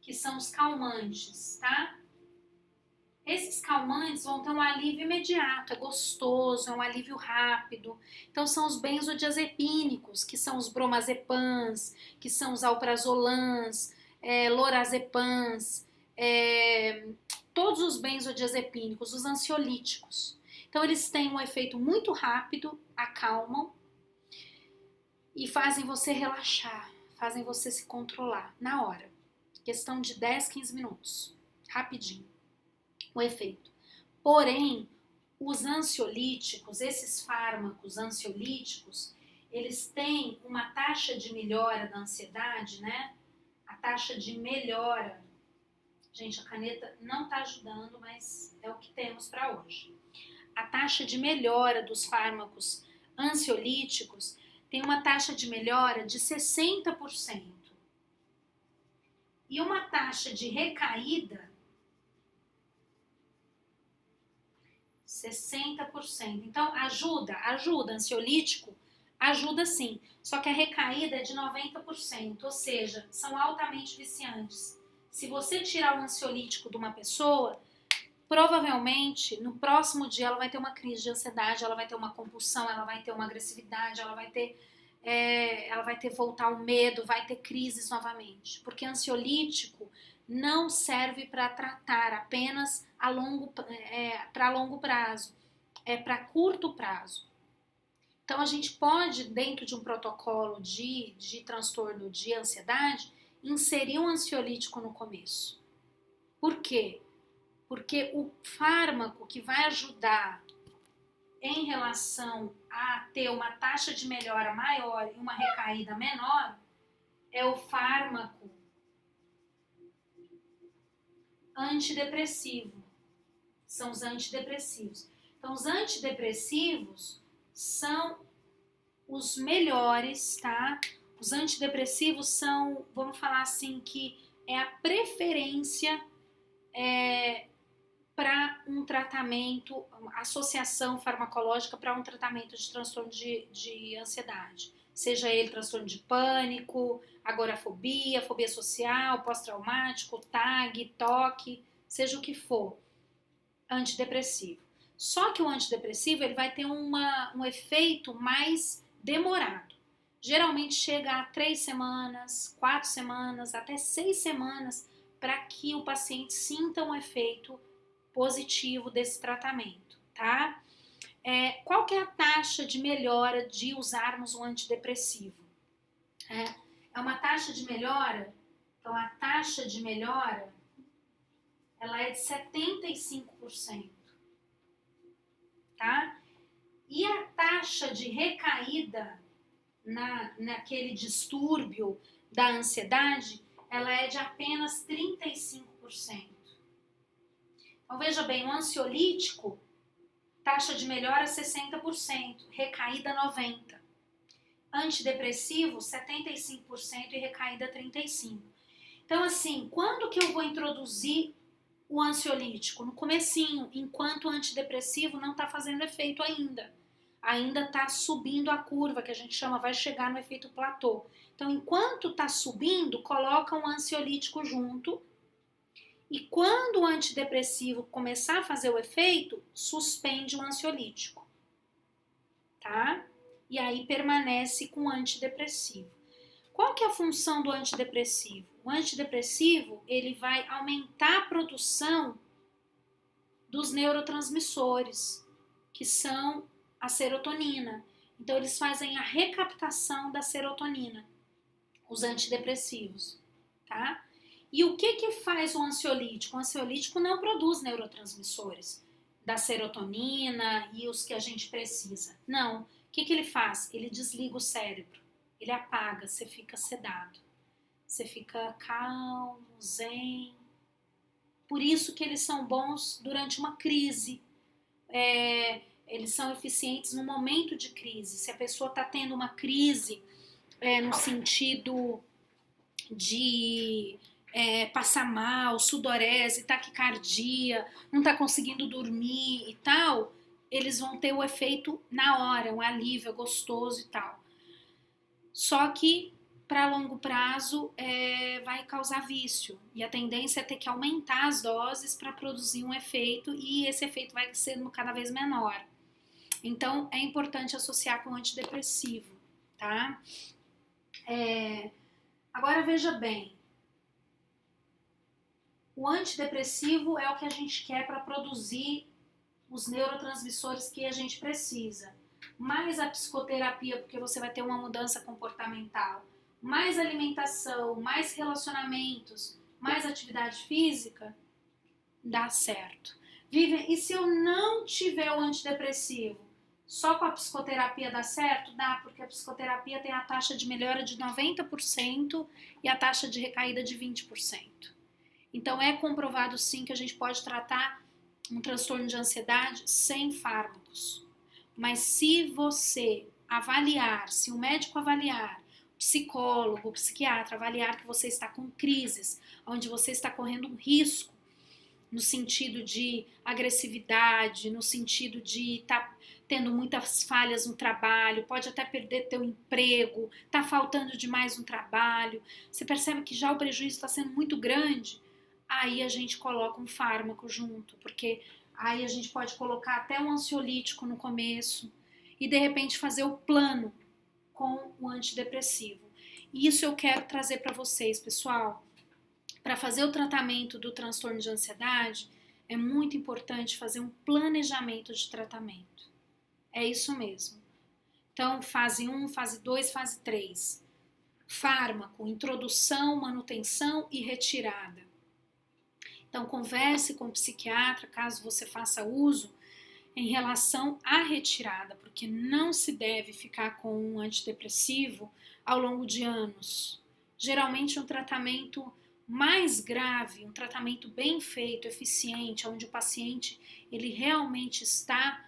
que são os calmantes, tá? Esses calmantes vão ter um alívio imediato, é gostoso, é um alívio rápido. Então são os benzodiazepínicos, que são os bromazepams, que são os alprazolams, lorazepams, todos os benzodiazepínicos, os ansiolíticos. Então eles têm um efeito muito rápido, acalmam e fazem você relaxar, fazem você se controlar na hora. Questão de 10, 15 minutos, rapidinho o efeito. Porém, os ansiolíticos, esses fármacos ansiolíticos, eles têm uma taxa de melhora da ansiedade, né? A taxa de melhora. Gente, a caneta não está ajudando, mas é o que temos para hoje. A taxa de melhora dos fármacos ansiolíticos tem uma taxa de melhora de 60%. E uma taxa de recaída 60%. Então, ajuda, ansiolítico ajuda sim, só que a recaída é de 90%, ou seja, são altamente viciantes. Se você tirar o ansiolítico de uma pessoa, provavelmente no próximo dia ela vai ter uma crise de ansiedade, ela vai ter uma compulsão, ela vai ter uma agressividade, ela vai ter voltar o medo, vai ter crises novamente, porque ansiolítico não serve para tratar apenas para longo prazo, é para curto prazo. Então a gente pode, dentro de um protocolo de transtorno de ansiedade, inserir um ansiolítico no começo. Por quê? Porque o fármaco que vai ajudar em relação a ter uma taxa de melhora maior e uma recaída menor é o fármaco antidepressivo. São os antidepressivos. Então, os antidepressivos são os melhores, tá? Os antidepressivos são, vamos falar assim, que é a preferência para um tratamento, associação farmacológica para um tratamento de transtorno de ansiedade. Seja ele transtorno de pânico, agorafobia, fobia social, pós-traumático, TAG, TOC, seja o que for, antidepressivo. Só que o antidepressivo ele vai ter um efeito mais demorado. Geralmente chega a 3 semanas, 4 semanas, até 6 semanas para que o paciente sinta um efeito positivo desse tratamento, tá? Qual que é a taxa de melhora de usarmos um antidepressivo? É uma taxa de melhora, então a taxa de melhora ela é de 75%, tá? E a taxa de recaída naquele distúrbio da ansiedade, ela é de apenas 35%. Então veja bem, o ansiolítico, taxa de melhora 60%, recaída 90%. Antidepressivo, 75% e recaída 35%. Então, assim, quando que eu vou introduzir o ansiolítico? No comecinho, enquanto o antidepressivo não está fazendo efeito ainda. Ainda está subindo a curva, que a gente chama, vai chegar no efeito platô. Então, enquanto está subindo, coloca um ansiolítico junto. E quando o antidepressivo começar a fazer o efeito, suspende o ansiolítico, tá? E aí permanece com o antidepressivo. Qual que é a função do antidepressivo? O antidepressivo, ele vai aumentar a produção dos neurotransmissores, que são a serotonina. Então, eles fazem a recaptação da serotonina, os antidepressivos, tá? E o que faz o ansiolítico? O ansiolítico não produz neurotransmissores da serotonina e os que a gente precisa. Não. O que ele faz? Ele desliga o cérebro. Ele apaga, você fica sedado. Você fica calmo, zen. Por isso que eles são bons durante uma crise. Eles são eficientes no momento de crise. Se a pessoa está tendo uma crise no sentido de passar mal, sudorese, taquicardia, não está conseguindo dormir e tal, eles vão ter o efeito na hora, um alívio, é gostoso e tal. Só que para longo prazo vai causar vício e a tendência é ter que aumentar as doses para produzir um efeito e esse efeito vai sendo cada vez menor. Então é importante associar com o antidepressivo, tá? Agora veja bem, o antidepressivo é o que a gente quer para produzir os neurotransmissores que a gente precisa. Mais a psicoterapia, porque você vai ter uma mudança comportamental, mais alimentação, mais relacionamentos, mais atividade física, dá certo. Vivian, e se eu não tiver o antidepressivo, só com a psicoterapia dá certo? Dá, porque a psicoterapia tem a taxa de melhora de 90% e a taxa de recaída de 20%. Então é comprovado sim que a gente pode tratar um transtorno de ansiedade sem fármacos. Mas se você avaliar, se o médico avaliar, o psicólogo, o psiquiatra avaliar que você está com crises, onde você está correndo um risco, no sentido de agressividade, no sentido de estar tendo muitas falhas no trabalho, pode até perder teu emprego, está faltando demais no trabalho, você percebe que já o prejuízo está sendo muito grande, aí a gente coloca um fármaco junto, porque aí a gente pode colocar até um ansiolítico no começo e de repente fazer o plano com o antidepressivo. E isso eu quero trazer para vocês, pessoal. Para fazer o tratamento do transtorno de ansiedade, é muito importante fazer um planejamento de tratamento. É isso mesmo. Então, fase 1, fase 2, fase 3. Fármaco, introdução, manutenção e retirada. Então, converse com o psiquiatra, caso você faça uso, em relação à retirada, porque não se deve ficar com um antidepressivo ao longo de anos. Geralmente, um tratamento mais grave, um tratamento bem feito, eficiente, onde o paciente ele realmente está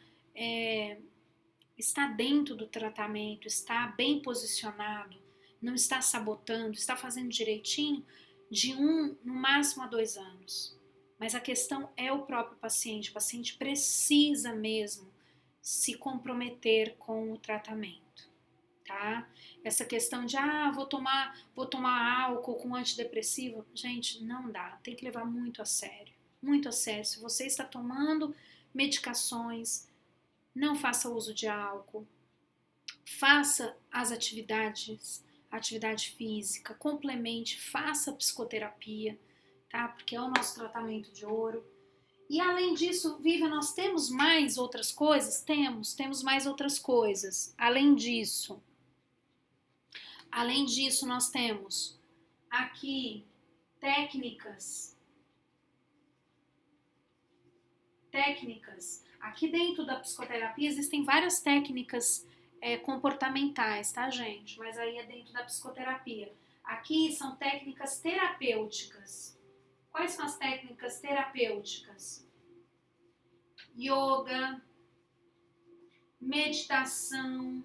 dentro do tratamento, está bem posicionado, não está sabotando, está fazendo direitinho, de 1, no máximo a 2 anos. Mas a questão é o próprio paciente. O paciente precisa mesmo se comprometer com o tratamento, tá? Essa questão de, vou tomar álcool com antidepressivo, gente, não dá. Tem que levar muito a sério. Muito a sério. Se você está tomando medicações, não faça uso de álcool. Faça as atividade física, complemente, faça psicoterapia, tá? Porque é o nosso tratamento de ouro. E além disso, Vivian, nós temos mais outras coisas? Temos mais outras coisas. Além disso, nós temos aqui técnicas. Aqui dentro da psicoterapia existem várias técnicas comportamentais, tá, gente? Mas aí é dentro da psicoterapia. Aqui são técnicas terapêuticas. Quais são as técnicas terapêuticas? Yoga, meditação,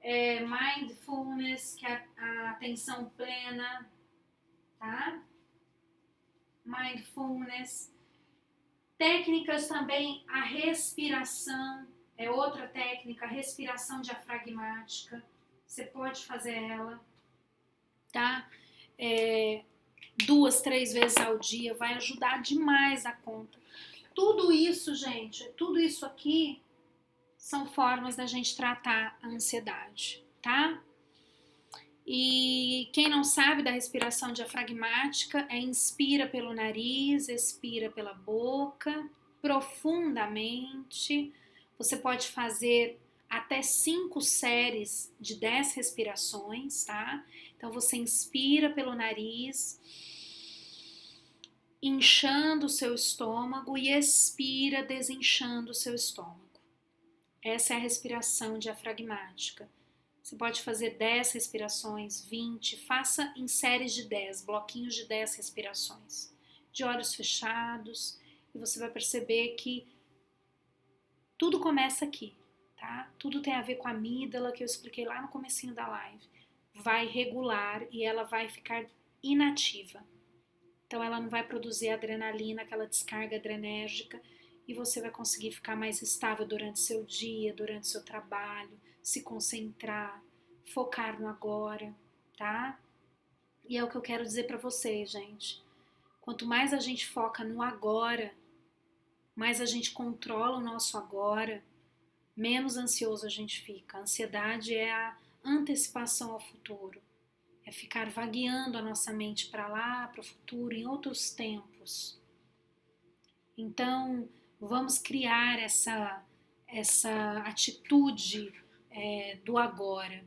Mindfulness, que é a atenção plena, tá? Mindfulness. Técnicas também, a respiração, é outra técnica, a respiração diafragmática. Você pode fazer ela, tá? 2, 3 vezes ao dia, vai ajudar demais a conta. Tudo isso, gente, tudo isso aqui são formas da gente tratar a ansiedade, tá? E quem não sabe da respiração diafragmática, inspira pelo nariz, expira pela boca, profundamente. Você pode fazer até 5 séries de 10 respirações, tá? Então você inspira pelo nariz, inchando o seu estômago e expira desinchando o seu estômago. Essa é a respiração diafragmática. Você pode fazer 10 respirações, 20, faça em séries de 10, bloquinhos de 10 respirações, de olhos fechados, e você vai perceber que tudo começa aqui, tá? Tudo tem a ver com a amígdala que eu expliquei lá no comecinho da live. Vai regular e ela vai ficar inativa. Então ela não vai produzir adrenalina, aquela descarga adrenérgica, e você vai conseguir ficar mais estável durante seu dia, durante seu trabalho, se concentrar, focar no agora, tá? E é o que eu quero dizer para vocês, gente. Quanto mais a gente foca no agora, mais a gente controla o nosso agora, menos ansioso a gente fica. A ansiedade é a antecipação ao futuro. É ficar vagueando a nossa mente para lá, para o futuro, em outros tempos. Então, vamos criar essa atitude do agora.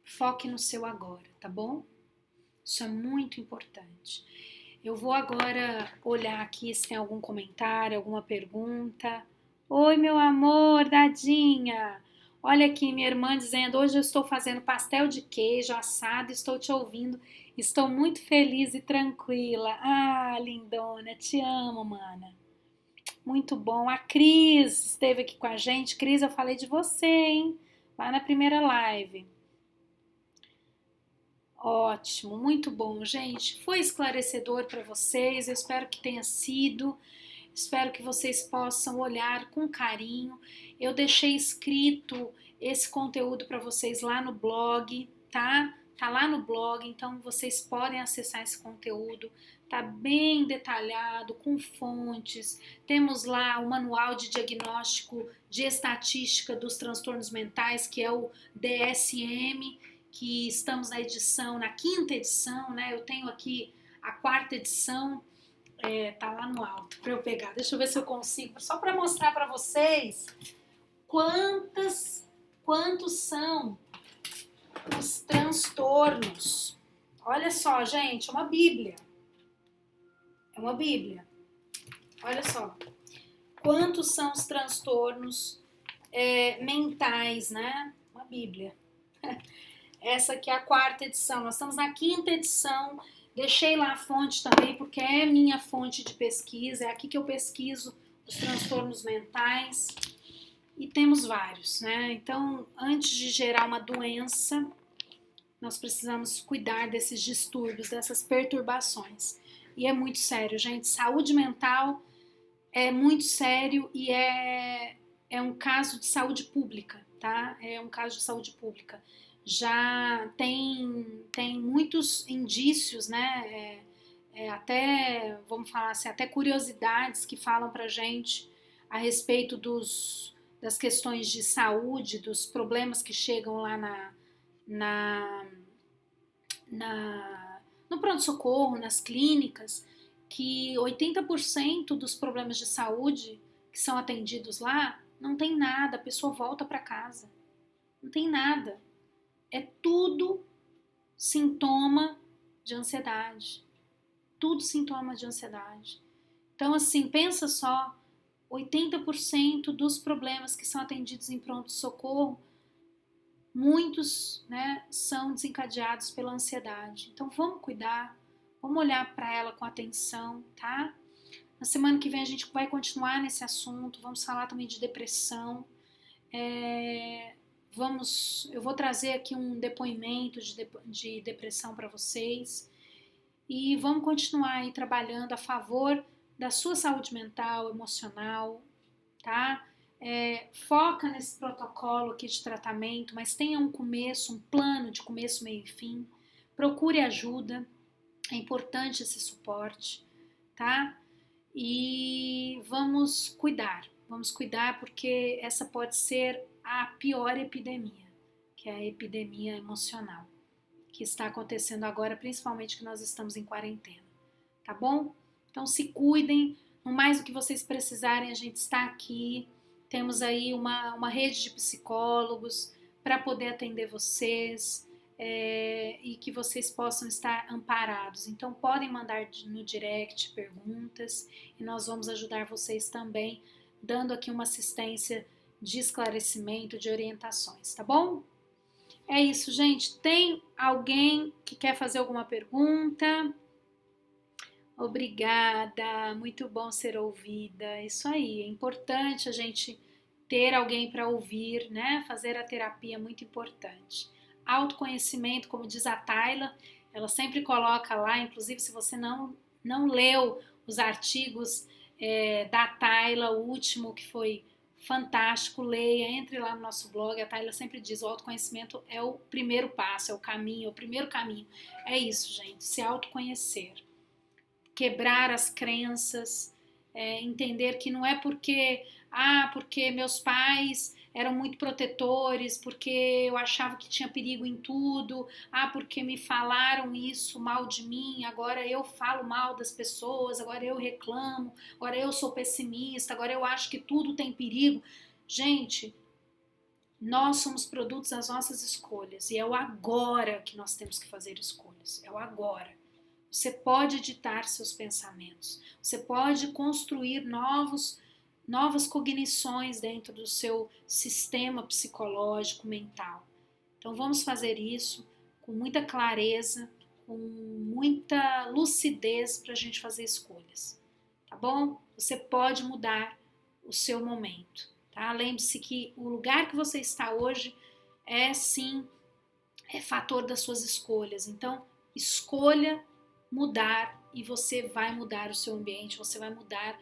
Foque no seu agora, tá bom? Isso é muito importante. Eu vou agora olhar aqui se tem algum comentário, alguma pergunta. Oi, meu amor, Dadinha. Olha aqui, minha irmã dizendo, hoje eu estou fazendo pastel de queijo assado, estou te ouvindo, estou muito feliz e tranquila. Ah, lindona, te amo, mana. Muito bom. A Cris esteve aqui com a gente. Cris, eu falei de você, hein? Lá na primeira live. Ótimo, muito bom, gente. Foi esclarecedor para vocês. Eu espero que tenha sido. Espero que vocês possam olhar com carinho. Eu deixei escrito esse conteúdo para vocês lá no blog, tá? Tá lá no blog, então vocês podem acessar esse conteúdo. Tá bem detalhado, com fontes. Temos lá o manual de diagnóstico de estatística dos transtornos mentais, que é o DSM, que estamos na edição, na 5ª edição, né? Eu tenho aqui a 4ª edição. Tá lá no alto para eu pegar. Deixa eu ver se eu consigo, só para mostrar para vocês quantos são os transtornos. Olha só, gente, é uma Bíblia. É uma Bíblia. Olha só. Quantos são os transtornos mentais, né? Uma Bíblia. Essa aqui é a 4ª edição. Nós estamos na 5ª edição. Deixei lá a fonte também, porque é minha fonte de pesquisa, é aqui que eu pesquiso os transtornos mentais, e temos vários, né? Então, antes de gerar uma doença, nós precisamos cuidar desses distúrbios, dessas perturbações. E é muito sério, gente. Saúde mental é muito sério e é um caso de saúde pública, tá? É um caso de saúde pública. Já tem muitos indícios, né? Até, vamos falar assim, até curiosidades que falam pra gente a respeito das questões de saúde, dos problemas que chegam lá no pronto-socorro, nas clínicas, que 80% dos problemas de saúde que são atendidos lá não tem nada, a pessoa volta para casa. Não tem nada. É tudo sintoma de ansiedade. Tudo sintoma de ansiedade. Então, assim, pensa só, 80% dos problemas que são atendidos em pronto-socorro, muitos, né, são desencadeados pela ansiedade. Então, vamos cuidar, vamos olhar para ela com atenção, tá? Na semana que vem a gente vai continuar nesse assunto, vamos falar também de depressão. eu vou trazer aqui um depoimento de depressão para vocês e vamos continuar aí trabalhando a favor da sua saúde mental, emocional, tá? Foca nesse protocolo aqui de tratamento, mas tenha um começo, um plano de começo, meio e fim. Procure ajuda, é importante esse suporte, tá? E vamos cuidar porque essa pode ser a pior epidemia, que é a epidemia emocional, que está acontecendo agora, principalmente que nós estamos em quarentena, tá bom? Então se cuidem, no mais do que vocês precisarem, a gente está aqui, temos aí uma rede de psicólogos para poder atender vocês e que vocês possam estar amparados. Então podem mandar no direct perguntas e nós vamos ajudar vocês também, dando aqui uma assistência de esclarecimento, de orientações, tá bom? É isso, gente. Tem alguém que quer fazer alguma pergunta? Obrigada, muito bom ser ouvida. Isso aí, é importante a gente ter alguém para ouvir, né? Fazer a terapia é muito importante. Autoconhecimento, como diz a Tayla, ela sempre coloca lá, inclusive se você não leu os artigos da Tayla, o último que foi fantástico, leia, entre lá no nosso blog, a Tayla sempre diz, o autoconhecimento é o primeiro passo, é o caminho, é o primeiro caminho. É isso, gente, se autoconhecer. Quebrar as crenças, entender que não é porque meus pais eram muito protetores, porque eu achava que tinha perigo em tudo, porque me falaram isso mal de mim, agora eu falo mal das pessoas, agora eu reclamo, agora eu sou pessimista, agora eu acho que tudo tem perigo. Gente, nós somos produtos das nossas escolhas e é o agora que nós temos que fazer escolhas, é o agora. Você pode ditar seus pensamentos, você pode construir novas cognições dentro do seu sistema psicológico, mental. Então vamos fazer isso com muita clareza, com muita lucidez para a gente fazer escolhas, tá bom? Você pode mudar o seu momento, tá? Lembre-se que o lugar que você está hoje é fator das suas escolhas. Então escolha mudar e você vai mudar o seu ambiente, você vai mudar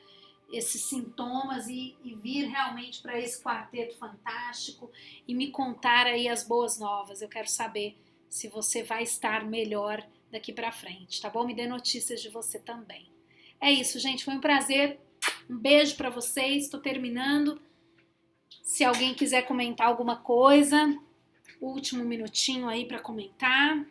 esses sintomas e vir realmente para esse quarteto fantástico e me contar aí as boas novas. Eu quero saber se você vai estar melhor daqui para frente, tá bom? Me dê notícias de você também. É isso, gente, foi um prazer. Um beijo para vocês. Estou terminando. Se alguém quiser comentar alguma coisa, último minutinho aí para comentar.